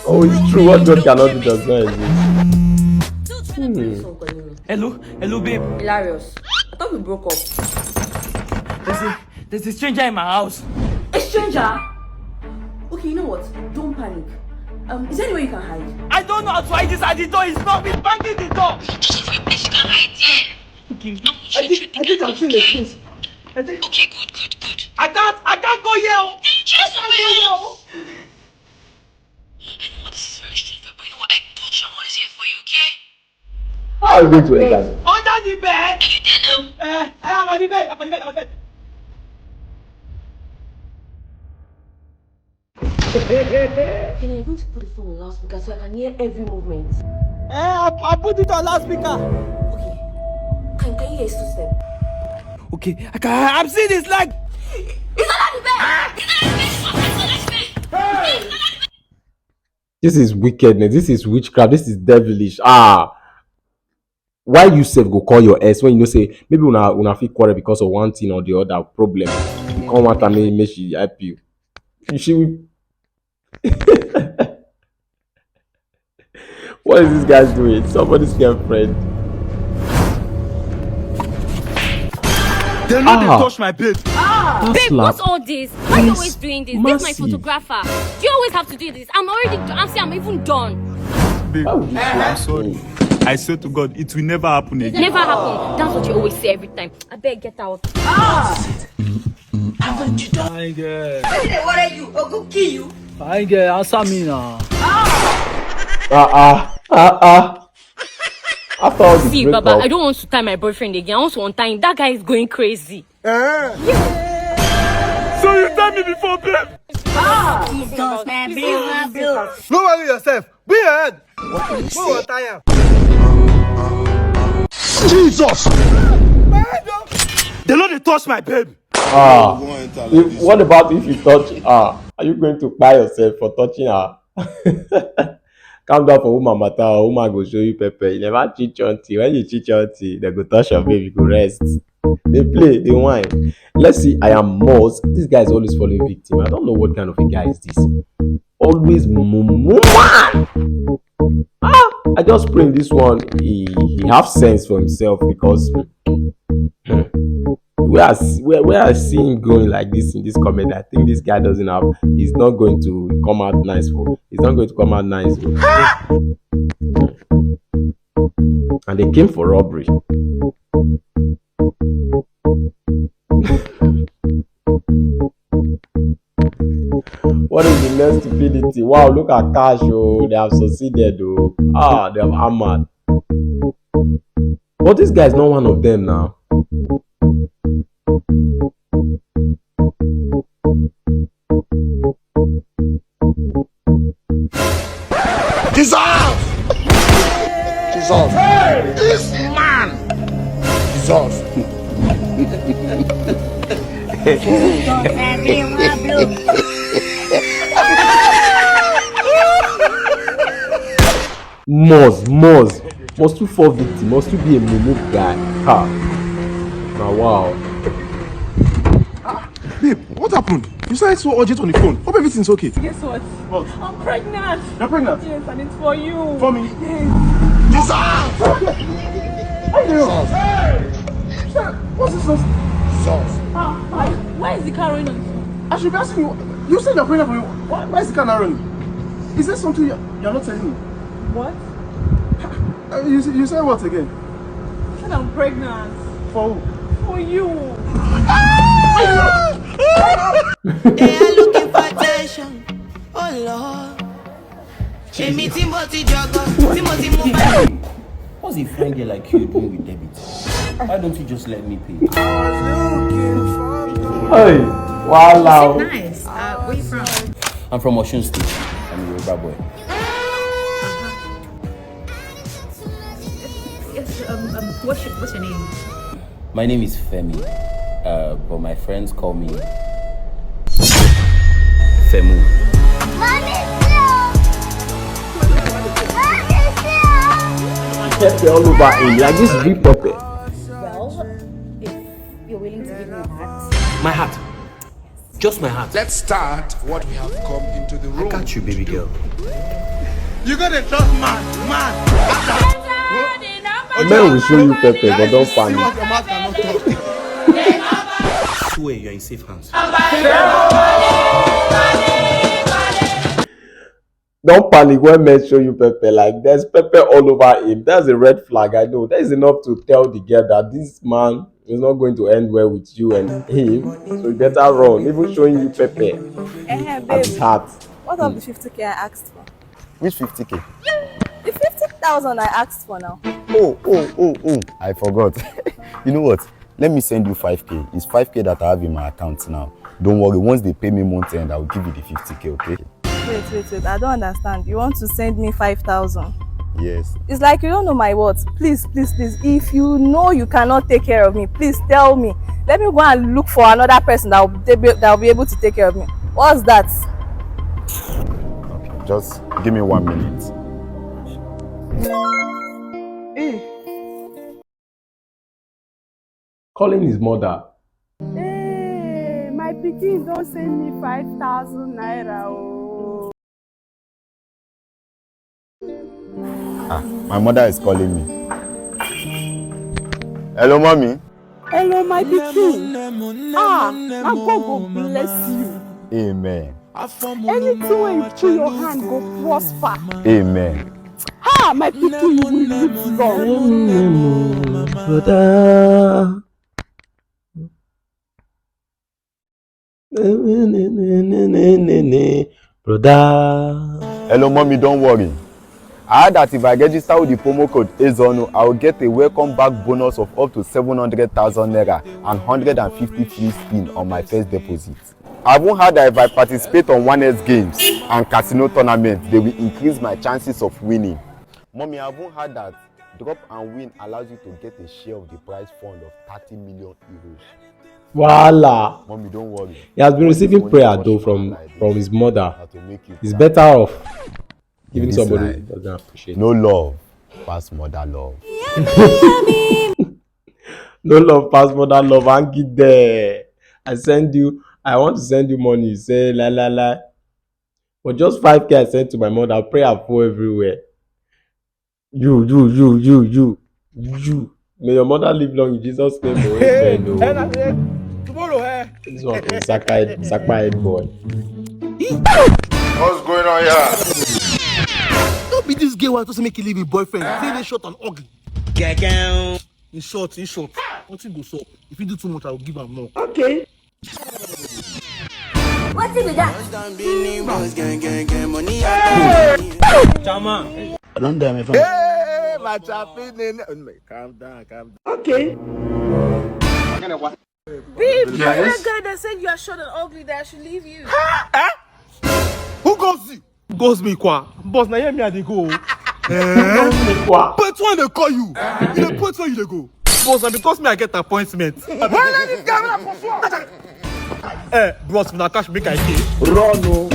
Oh, it's true. What God cannot do does not exist. Hello, babe. Hilarious. I thought we broke up. There's a stranger in my house. A stranger? Okay, you know what? Don't panic. Is there any way you can hide? I don't know how to hide this at the door. It's not me banging the door. Okay. I think I've seen the place. Okay, good. I can't go here. I can't go here. This is very safe, but you know what? I told someone is here for you, okay? How are you going to enter? Under the bed. You did know. I'm on the bed. Can I going to put the phone on loudspeaker so I can hear every movement? I put it on loudspeaker. Okay. Can you hear his footstep? Okay, I'm seeing his leg. He's under the bed! This is wickedness. This is witchcraft. This is devilish. Why you self go call your ex when you know say maybe una fit quarrel because of one thing or the other problem? You come out and make she help you. She will. What is this guy doing? Somebody's girlfriend. They know they touch my babe. Babe, what's all this? Why are you always doing this? This is my Massive. photographer. Do you always have to do this? I'm even done. Babe, I'm sorry. I swear to God, it will never happen again. Never happen. That's what you always say every time. I beg, get out. Haven't you done? Fine girl. What are you? I'll go kill you. Fine girl, answer me now. After all the See, breakup, Baba, I don't want to tie my boyfriend again. I want to untie him. That guy is going crazy. So you tell me before, babe. Jesus, man, bro. No worry yourself. Be ahead. Who will tire? Jesus! They know they touch my babe. what about if you touch her? Are you going to buy yourself for touching her? Calm down for woman matter. Woman go show you pepper. You never cheat until when you cheat until they go touch your baby, go rest. They play, they whine. Let's see. I am Moz. This guy is always falling victim. I don't know what kind of a guy is this. Always woman. I just pray in this one. He have sense for himself because where I see him going like this in this comment, I think this guy doesn't have. He's not going to come out nice for. He's not going to come out nice. And they came for robbery. What is the next stupidity? Wow, look at Cash. Oh, they have succeeded. Oh, they have hammered. But this guy is not one of them now. Jesus! Jesus! This man! Jesus! Moz. Must you fall victim? Must you be a mumu guy? Now, wow. Babe, what happened? You said so urgent on the phone. Hope everything's okay. Guess what? What? I'm pregnant. You're pregnant? Yes, and it's for you. For me? Yes. What's this sauce? Sauce. Why is the car running? I should be asking you. You said you're pregnant for me. Why is the car not running? Is there something you're not telling me? What? You said what again? I said I'm pregnant. For who? For you. They are looking for attention. Oh Lord. What's a friend girl like you doing with debit? Why don't you just let me pay? Hey, wow. Nice. Where you from? I'm from Osun State. I'm a Yoruba boy. Yes. What's your name? My name is Femi, but my friends call me Femu. Pepper all over him, like this big pepper. Well, if you're willing to give me your hat. My hat. Just my hat. Let's start what we have come into the room. I got you, baby girl. You gotta trust man. Men will show you pepper, but don't panic. Swear you're in safe hands. Don't panic when men show you pepper. Like there's pepper all over him. That's a red flag. I know. That is enough to tell the girl that this man is not going to end well with you and him. So you better run. Even showing you pepper at his heart. What of the 50k I asked for? Which 50k? The 50,000 I asked for now. Oh. I forgot. You know what? Let me send you 5k. It's 5k that I have in my account now. Don't worry. Once they pay me month end, I will give you the 50k, okay? Wait. I don't understand. You want to send me 5,000? Yes. It's like you don't know my words. Please. If you know you cannot take care of me, please tell me. Let me go and look for another person that will be able to take care of me. What's that? Okay, just give me 1 minute. Calling his mother. Hey, my pikin don't send me 5,000 naira. My mother is calling me. Hello, mommy. Hello, my pikin. Now God go bless you. Amen. Anything when you put your hand go prosper. Amen. My pikin, you will live long. Brother. Hello, mommy, don't worry. I heard that if I register with the promo code EZONU, I will get a welcome back bonus of up to 700,000 naira and 150 free spin on my first deposit. I even heard that if I participate on 1S games and casino tournaments, they will increase my chances of winning. Mommy, I even heard that drop and win allows you to get a share of the prize fund of 30 million euros. Voila. Mommy, don't worry. He has been receiving prayer though from his mother. He's better off giving somebody who doesn't appreciate. No love past mother love. No love past mother love. And get there. I want to send you money. You say la. But just 5k I sent to my mother. Pray for everywhere. You. May your mother live long in Jesus' name. Tomorrow, This one is Zaka head boy. What's going on here? Don't be this gay one to make you leave your boyfriend. Say they short and ugly. In short. Nothing goes up. If you do too much, I will give him more. Okay. What's it with that? Chama. I don't die, my friend. Hey, my chapping. Calm down. Okay. Babe, you're that guy that said you are short and ugly that I should leave you. Who goes you? Goes me, kwa. Boss, now hear me, they go. But when they call you, you the point where you they go. Boss, and because me, I get appointment. Boss, when I cash make I pay. Run, no.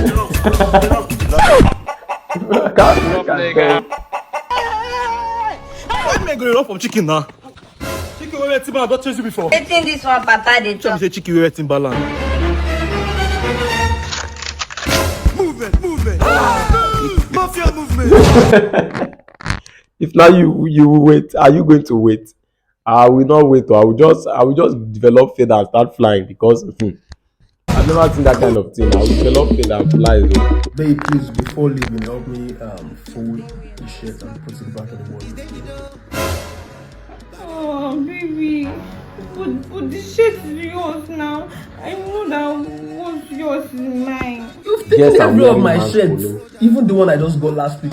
Why me go run from chicken now? chicken wey Timbaland don chase you before. Eating this one, Papa, they Tell me say chicken wey Timbaland. Movement. Mafia movement. If now you will wait, are you going to wait? I will not wait. I will just develop feather and start flying because I've never seen that kind of thing. I will develop feather and fly. Though. Babe, please, before leaving, help me fold the shirt and put it back in the wardrobe. Oh, baby. But the shirt is yours now. I know that what's yours is mine. You've taken every of my shirts, even the one I just got last week.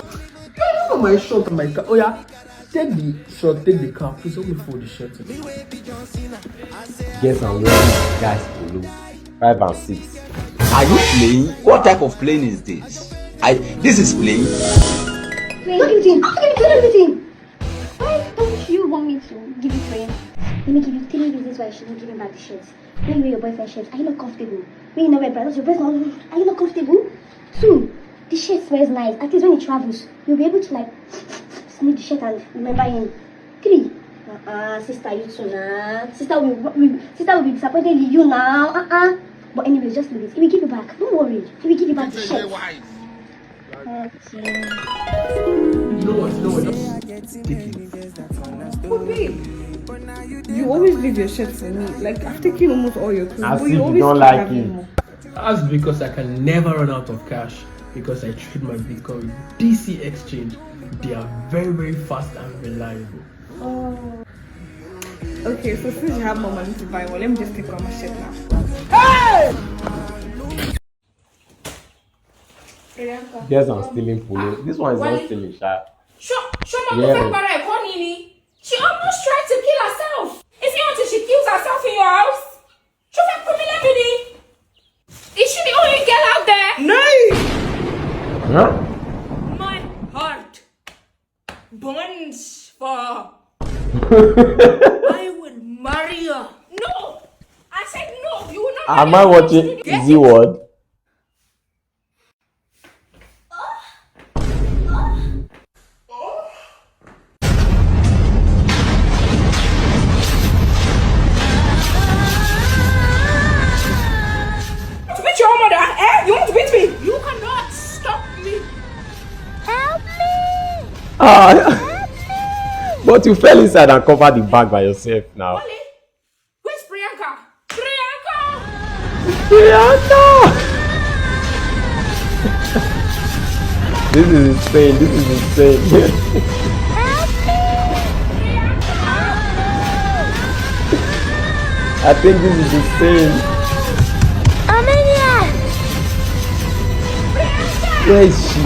You know my shirt and my cap. Oh yeah, take the shirt, take the cap. Please help me fold the shirt. Guess I'm wearing guys polo 5 and 6. Are you playing? What type of playing is this? This is playing. Look at him. Why don't you want me to give you frame? Let me give you 3 reasons why I shouldn't give him back the shirts. When you wear your boyfriend's shirts, are you not comfortable? When you not wear brothers, your breast not. Are you not comfortable? 2, the shirt smells nice. At least when he travels, you'll be able to like sniff the shirt and remember him. 3, sister, you too now. Sister will be disappointed in you now. But anyway, just leave it. He will give you back. Don't worry. He will give you back the shirt. Okay. You know what? Just take it. Oh, babe. You always leave your shirt for me. Like, I've taken almost all your clothes. As But if you you always don't keep like having it. more. That's because I can never run out of cash because I trade my Bitcoin with DC Exchange. They are very, very fast and reliable. Oh. Okay, so since you have more money to buy one, let me just take off my shirt now. Hey! Guess I'm stealing polo. This one is not stealing, sha. She Yeah. almost tried to kill herself. Is it until she kills herself in your house? Is she the only girl out there? No! Huh? My heart burns for her. I will marry her. No! I said no, you will not marry Am I her. watching Get Z Word? To beat your mother, eh? You want to beat me? You cannot stop me. Help me! But you fell inside and covered the bag by yourself now. Where's Priyanka? This is insane. I think this is insane. Where is she?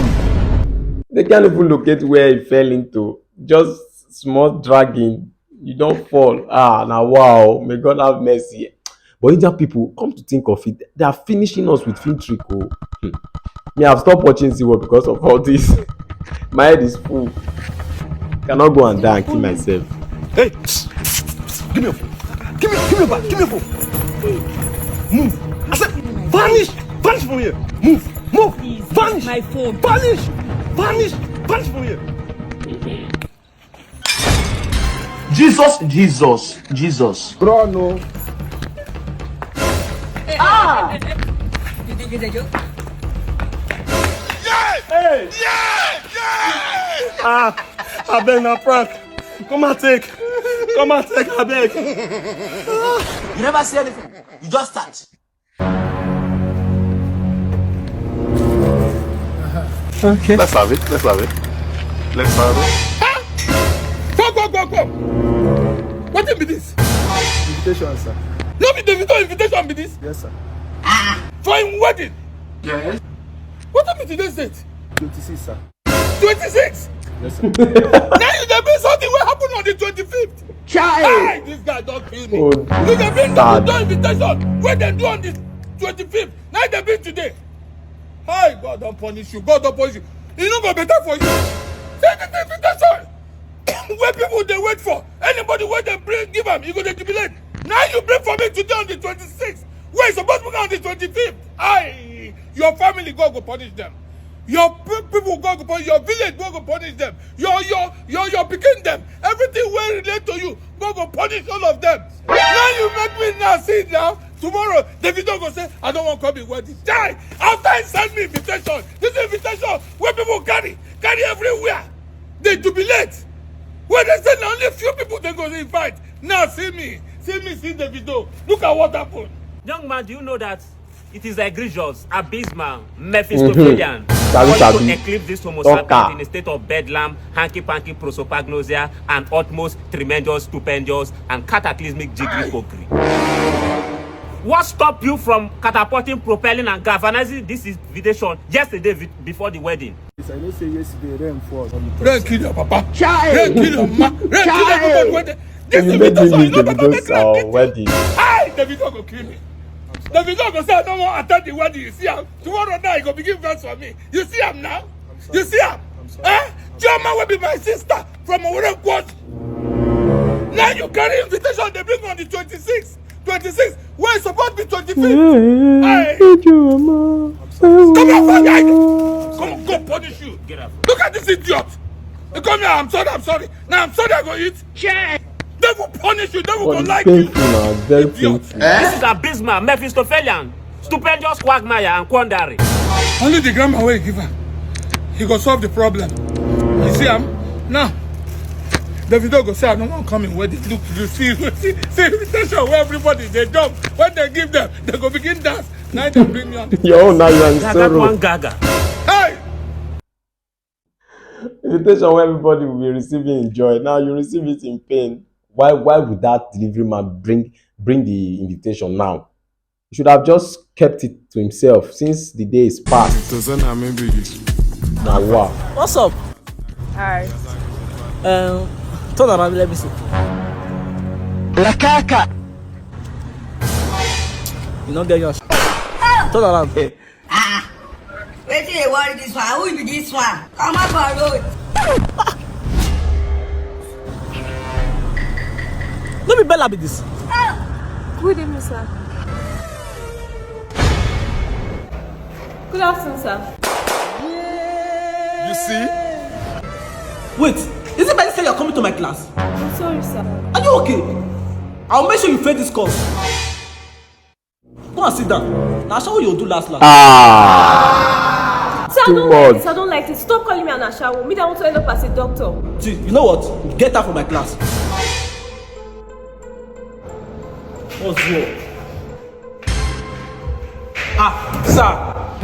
They can't even locate where he fell into. Just small dragging. You don't fall. Now wow. May God have mercy. But Indian people, come to think of it, they are finishing us with film trick. Me, I've stopped watching Zero because of all this. My head is full. Cannot go and die and kill myself. Hey, give me your phone. Give me your bag. Give me your phone. Move. I said, vanish from here. Move. Vanish. My phone. Vanish from here. Jesus. Bro, no. Hey! I beg na prank. Come and take, I beg. You never say anything. You just start. Okay. Let's have it. Go. What be this? Invitation, sir. No be the invitation be this? Yes, sir. For him wedding? Yes. What be today's date? 26, sir. 26? Yes, sir. Now you dey bring something wey happen on the 25th. Hey, this guy don't kill me. You dey bring the invitation wey dem do on the 25th. Now they bring today. Hi, God don't punish you. E no go better for you. Take the invitation. Where people they wait for. Anybody where they bring, give them. You go to jubilate. Now you bring for me today on the 26th. Where you supposed to be on the 25th. Aye, your family go punish them. Your people go punish your village, go punish them. Your picking them. Everything will relate to you. Go punish all of them. Now you make me now see now. Tomorrow, Davido go say, I don't want to come in wedding. Die! After he send me invitation, this invitation where people carry everywhere. They jubilate. When they say only a few people they go invite. Now see me, see Davido. Look at what happened. Young man, do you know that it is egregious, abysmal, Mephistophelian to eclipse this homo sapien in a state of bedlam, hanky-panky prosopagnosia, and utmost tremendous, stupendous, and cataclysmic jiggery pokery? What stopped you from catapulting, propelling, and galvanizing this invitation yesterday before the wedding? I don't say yesterday rain fall. Rain kill your papa. Rain kill your mama. Rain kill everybody wedding. This You made me invitation, miss Davido's wedding. Hey, Davido go kill me. Davido go say I don't want to attend the wedding. You see him? Tomorrow night he go begin verse for me. You see him now? You see him? Eh? Joma will be my sister from Owerri Quad. Now you carry invitation they bring on the 26th. 26th. Where it's supposed to be 25th. Hey. Come on, come on, go punish you. Get up. Look at this idiot. You come here, I'm sorry. Now I'm sorry I go eat. They will punish you, they will go like you. Very painful. This is abysmal, Mephistophelian, stupendous quagmire, and quandary. Only the grandma will give her. He go solve the problem. You see him? Now, Davido go say I don't want to come in wedding. Look, you see invitation where everybody they jump. When they give them, they go begin dance. Now they bring me on the Yo, now you're in sorrow. One gaga. Hey! Invitation where everybody will be receiving in joy. Now you receive it in pain. Why would that delivery man bring the invitation now? He should have just kept it to himself since the day is past. Now wow. What's up? Alright. Turn around, let me see. La caca. You don't get yours. Turn around. Wait till they worry this one. Who will be this one? Come up on road. Let me Bella be this. Good evening, sir. Good afternoon, sir. You see? Wait, is it better say you're coming to my class? I'm sorry, sir. Are you okay? I'll make sure you fail this course. Go and sit down. Now show what you do last. Sir, I Too don't like much. this. I don't like this. Stop calling me an ashawo. Me, I want to end up as a doctor. See, you know what? Get out from my class. What's wrong? Sir,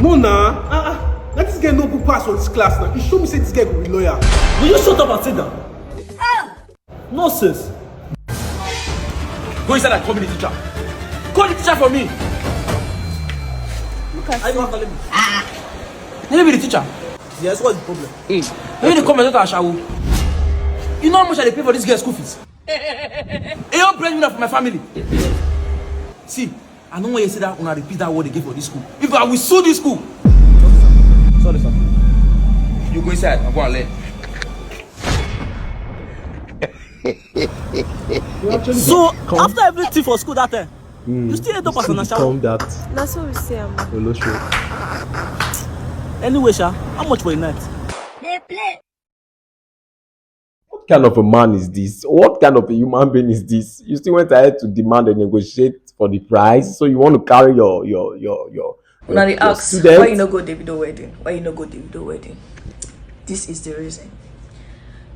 no nah. Let this guy no go pass for this class now. You show me say this guy will be lawyer. Will you shut up and sit down? Nonsense. Go inside and call me the teacher. Call the teacher for me. Look at you. Let me be the teacher. Yes, what's the problem? Let me come and talk to Ashawo. You know how much I pay for this girl's school fees? You don't blame me for my family. See, I don't want you to say that when I repeat that word again for this school. If I will sue this school. Sorry, sir. You go inside and go and learn. So, after everything for school that time, you still end up as an Ashawo? That's what we say, I'm. Anyway, Sha, how much for a night? What kind of a man is this? What kind of a human being is this? You still went ahead to demand and negotiate for the price, so you want to carry your Now they ask student? why you no go Davido wedding? Why you no go Davido wedding? This is the reason.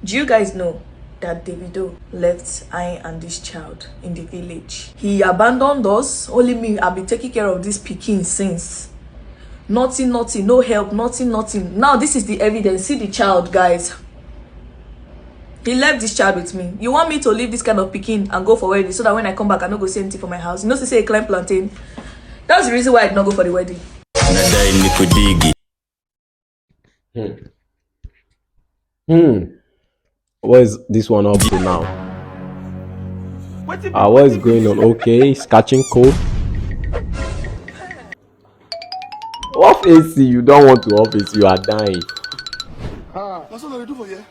Do you guys know that Davido left I and this child in the village? He abandoned us. Only me, I've been taking care of this pikin since. Nothing, no help, nothing. Now this is the evidence. See the child, guys. He left this child with me. You want me to leave this kind of pikin and go for wedding so that when I come back I no go see anything for my house? You know, say a climb plantain. That's the reason why I did not go for the wedding. What is this one up to now? What is going on? Okay, it's catching cold. Off AC, you don't want to off AC, you are dying. That's what I do for you.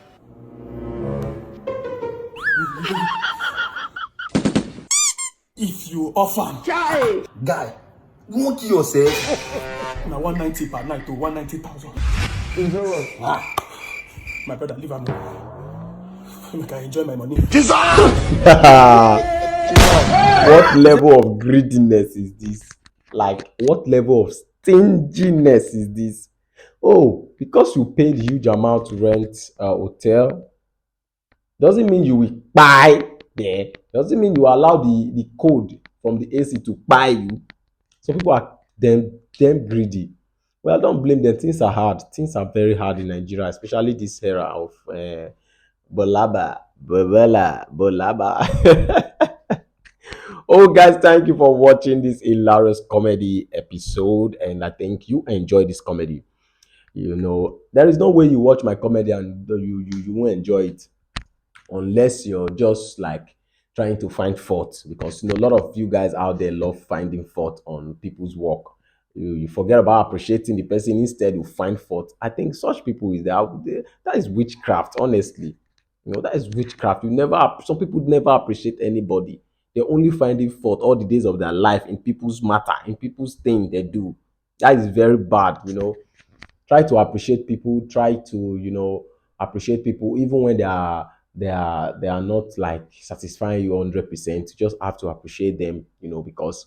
If you offer Guy, you won't kill yourself. now 190 per night to 190,000. My brother, leave him. Make I enjoy my money. What level of greediness is this? Like, what level of stinginess is this? Oh, because you paid huge amount to rent a hotel, doesn't mean you will buy there. Doesn't mean you allow the code from the AC to buy you. Some people are them greedy. Well, don't blame them. Things are hard. Things are very hard in Nigeria, especially this era of bolaba, bobela, bolaba. Oh, guys, thank you for watching this hilarious comedy episode, and I think you enjoy this comedy. You know, there is no way you watch my comedy and you won't enjoy it unless you're just like trying to find fault, because you know a lot of you guys out there love finding fault on people's work. You forget about appreciating the person, instead you find fault. I think such people is there. That is witchcraft, honestly. You know, that is witchcraft. Some people never appreciate anybody. They're only finding fault all the days of their life in people's matter, in people's thing they do. That is very bad, you know. Try to appreciate people. Try to, you know, appreciate people even when they are not like satisfying you 100%. You just have to appreciate them, you know, because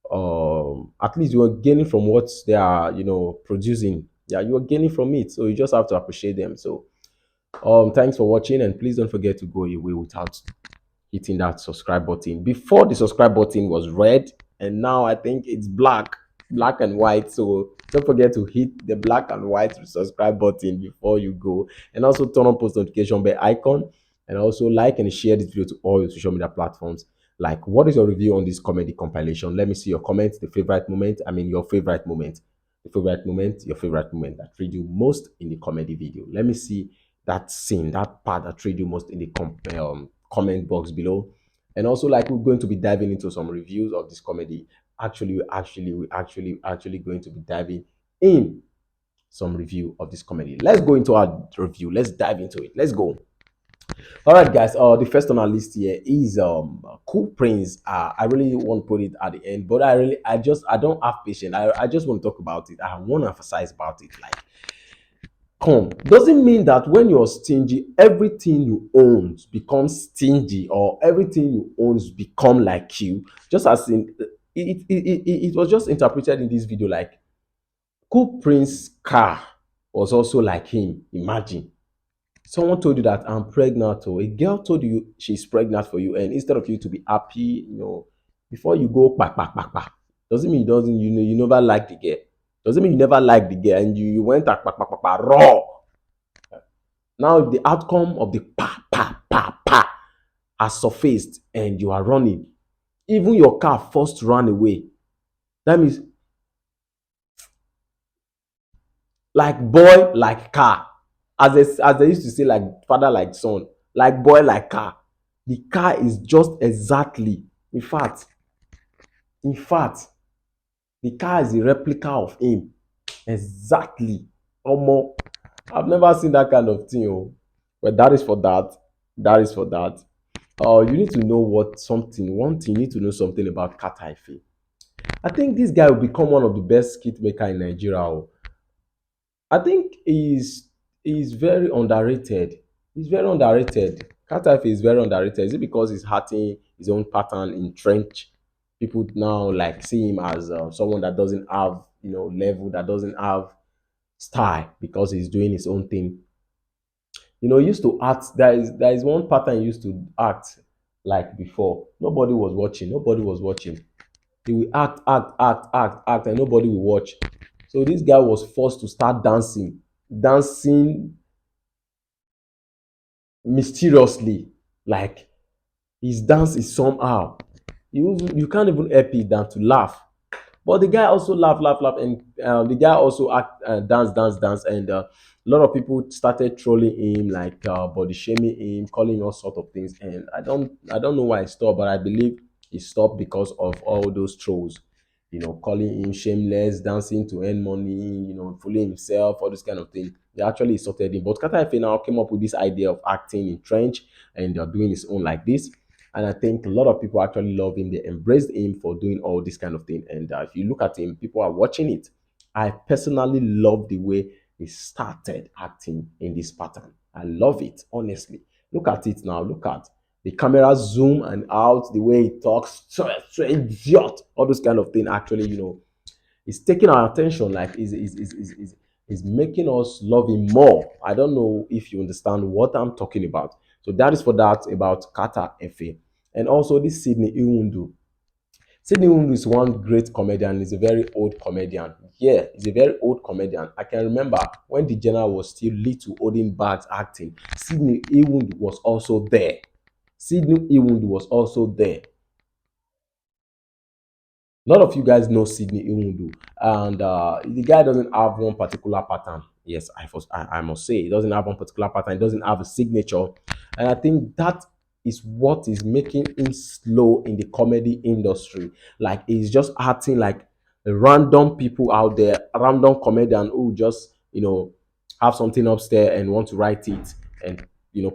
at least you are gaining from what they are, you know, producing. Yeah, you are gaining from it, so you just have to appreciate them. So thanks for watching, and please don't forget to go away without hitting that subscribe button. Before, the subscribe button was red, and now I think it's black and white. So don't forget to hit the black and white subscribe button before you go, and also turn on post notification bell icon, and also like and share this video to all your social media platforms. Like, what is your review on this comedy compilation? Let me see your comments. The favorite moment, I mean your favorite moment, the favorite moment, your favorite moment that triggered you most in the comedy video. Let me see that scene, that part that triggered you most in the comment box below. And also, like, we're going to be diving into some reviews of this comedy. We're actually going to be diving in some review of this comedy. Let's go into our review. Let's dive into it. Let's go. All right, guys. The first on our list here is Cool Prince. I really want to put it at the end, but I don't have patience. I just want to talk about it. I want to emphasize about it. Like, come, doesn't mean that when you're stingy, everything you own becomes stingy, or everything you own become like you. Just as in it was just interpreted in this video like Cool Prince car was also like him. Imagine someone told you that I'm pregnant, or a girl told you she's pregnant for you, and instead of you to be happy, you know, before you go back, doesn't mean you doesn't, you know, you never like the girl. Doesn't mean you never like the girl, and you went back raw. Now the outcome of the pa has surfaced, and you are running. Even your car first ran away. That means, like boy, like car. As they used to say, like father, like son, like boy, like car. The car is just exactly, in fact, the car is a replica of him. Exactly. Omo, I've never seen that kind of thing. Oh. But that is for that. That is for that. You need to know one thing, you need to know something about Kata Ife. I think this guy will become one of the best skit maker in Nigeria. Oh. I think he's very underrated. He's very underrated. Kata Ife is very underrated. Is it because he's hurting his own pattern in trench? People now like see him as someone that doesn't have, you know, level, that doesn't have style, because he's doing his own thing. You know, he used to act. There is one pattern he used to act like before. Nobody was watching. Nobody was watching. He will act, and nobody will watch. So this guy was forced to start dancing mysteriously. Like, his dance is somehow. You can't even help it than to laugh. But the guy also laugh, and the guy also act, dance, and a lot of people started trolling him, like body shaming him, calling him all sort of things. And I don't know why he stopped, but I believe he stopped because of all those trolls. You know, calling him shameless, dancing to earn money, you know, fooling himself, all this kind of thing. They actually insulted him. But Kata Ife now came up with this idea of acting in trench, and they're doing his own like this. And I think a lot of people actually love him. They embraced him for doing all this kind of thing. And if you look at him, people are watching it. I personally love the way he started acting in this pattern. I love it, honestly. Look at it now. Look at the camera zoom and out, the way he talks, so idiot, all those kind of thing. Actually, it's taking our attention, like is making us love him more. I don't know if you understand what I'm talking about. So that is for that about Kata Efe. And also this Sydney Iwundu. Sydney Iwundu is one great comedian. He's a very old comedian. Yeah, he's a very old comedian. I can remember when the general was still little holding bags acting. Sydney Iwundu was also there. Sydney Iwundu was also there. A lot of you guys know Sydney Iwundu, and the guy doesn't have one particular pattern. Yes, I must say, he doesn't have one particular pattern. He doesn't have a signature, and I think that is what is making him slow in the comedy industry. Like he's just acting like random people out there, random comedian who just have something upstairs and want to write it and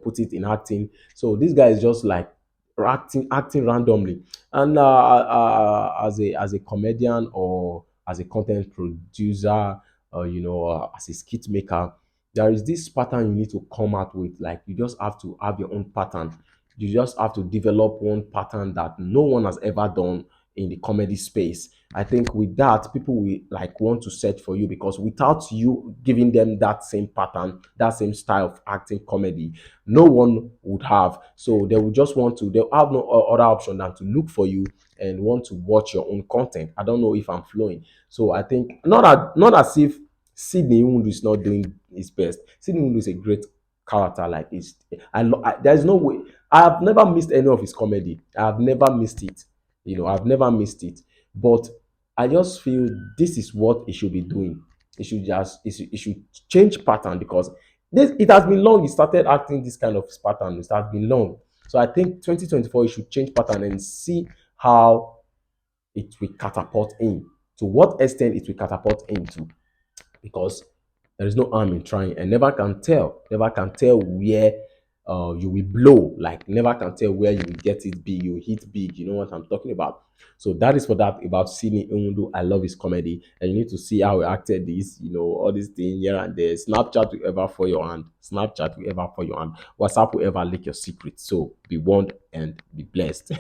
put it in acting. So this guy is just like acting randomly. And as a comedian or as a content producer, as a skit maker, there is this pattern you need to come out with. Like you just have to have your own pattern. You just have to develop one pattern that no one has ever done in the comedy space. I think with that, people will like want to search for you, because without you giving them that same pattern, that same style of acting comedy, no one would have. So they will just they'll have no other option than to look for you and want to watch your own content. I don't know if I'm flowing. So I think not as if Sydney Iwundu is not doing his best. Sydney Iwundu is a great character. Like there's no way. I have never missed any of his comedy. I have never missed it. I've never missed it. But I just feel this is what he should be doing. He should change pattern, because it has been long. He started acting this kind of pattern. It has been long. So I think 2024 he should change pattern and see how it will catapult him. To what extent it will catapult him to, because there is no harm in trying, and never can tell where you will blow. Like never can tell where you will get it big, you will hit big. You know what I'm talking about. So that is for that about Sydney Iwundu. I love his comedy, and you need to see how he acted this, all these things here and there. Snapchat will ever for your hand. Snapchat will ever for your hand. WhatsApp will ever leak your secret. So be warned and be blessed.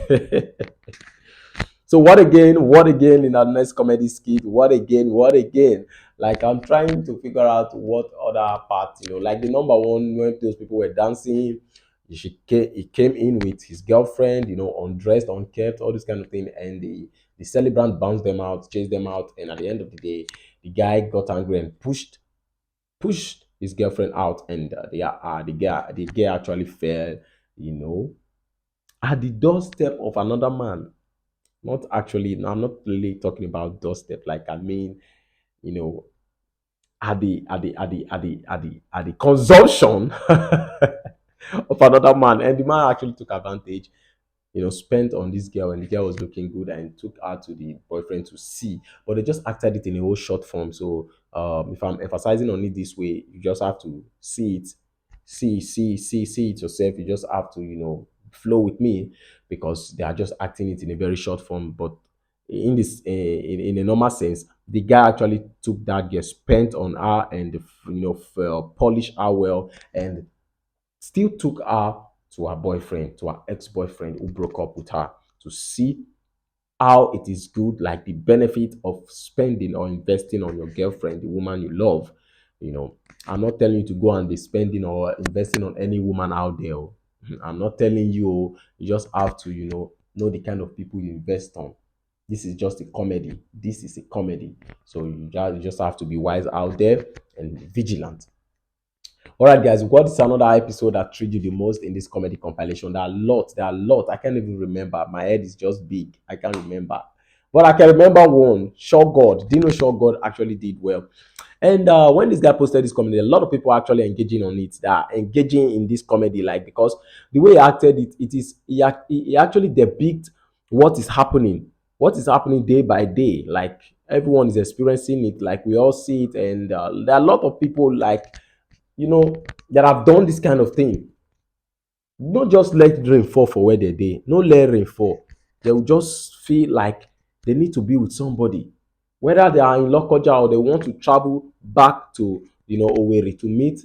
So what again in our next comedy skit? What again? Like I'm trying to figure out what other part, like the number one, when those people were dancing, he came in with his girlfriend, undressed, unkept, all this kind of thing, and the celebrant bounced them out, chased them out, and at the end of the day, the guy got angry and pushed his girlfriend out, and the girl actually fell, at the doorstep of another man. Not actually, no, I'm not really talking about doorstep. Like I mean, you know, at the consumption of another man, and the man actually took advantage. Spent on this girl, and the girl was looking good, and took her to the boyfriend to see. But they just acted it in a whole short form. So if I'm emphasizing on it this way, you just have to see it, see it yourself. You just have to flow with me, because they are just acting it in a very short form. But in this in a normal sense, the guy actually took that girl, spent on her, and polished her well, and still took her to her boyfriend, to her ex-boyfriend who broke up with her, to see how it is good, like the benefit of spending or investing on your girlfriend, the woman you love. I'm not telling you to go and be spending or investing on any woman out there. I'm not telling you. You just have to, know the kind of people you invest on. This is just a comedy. This is a comedy. So you just have to be wise out there and vigilant. All right, guys, what is another episode that treated you the most in this comedy compilation? There are lots. I can't even remember. My head is just big. I can't remember. But I can remember one. Sure God. Do you know Sure God actually did well? And when this guy posted this comedy, a lot of people are actually engaging on it. They are engaging in this comedy, like, because the way he acted it, he actually depict what is happening. What is happening day by day. Like, everyone is experiencing it. Like, we all see it. And there are a lot of people, like, that have done this kind of thing. Not just let rain fall for where they dey. No let rain fall. They will just feel like they need to be with somebody, whether they are in Lokoja or they want to travel back to Owerri to meet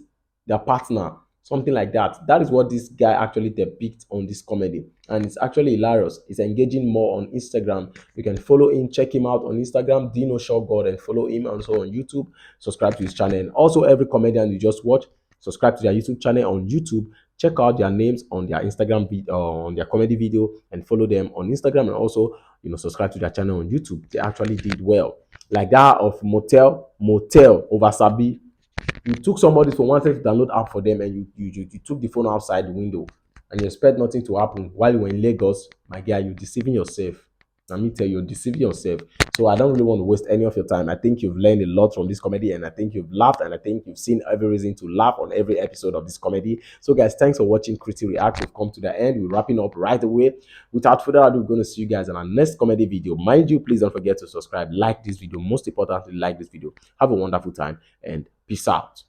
their partner, something like that. That is what this guy actually depicts on this comedy, and it's actually hilarious. It's engaging more on Instagram. You can follow him, check him out on Instagram, Dino Shaw God, and follow him also on YouTube. Subscribe to his channel, and also every comedian you just watch, subscribe to their YouTube channel on YouTube. Check out their names on their Instagram video, on their comedy video, and follow them on Instagram, and also subscribe to their channel on YouTube. They actually did well, like that of Motell or Wasabi. You took somebody for wanted to download app for them, and you took the phone outside the window, and you expect nothing to happen while you were in Lagos. My guy, you're deceiving yourself. Let me tell you, you're deceiving yourself. So I don't really want to waste any of your time. I think you've learned a lot from this comedy, and I think you've laughed, and I think you've seen every reason to laugh on every episode of this comedy. So guys, thanks for watching Crity React. We've come to the end. We're wrapping up right away. Without further ado, we're going to see you guys in our next comedy video. Mind you, please don't forget to subscribe, like this video. Most importantly, like this video. Have a wonderful time, and peace out.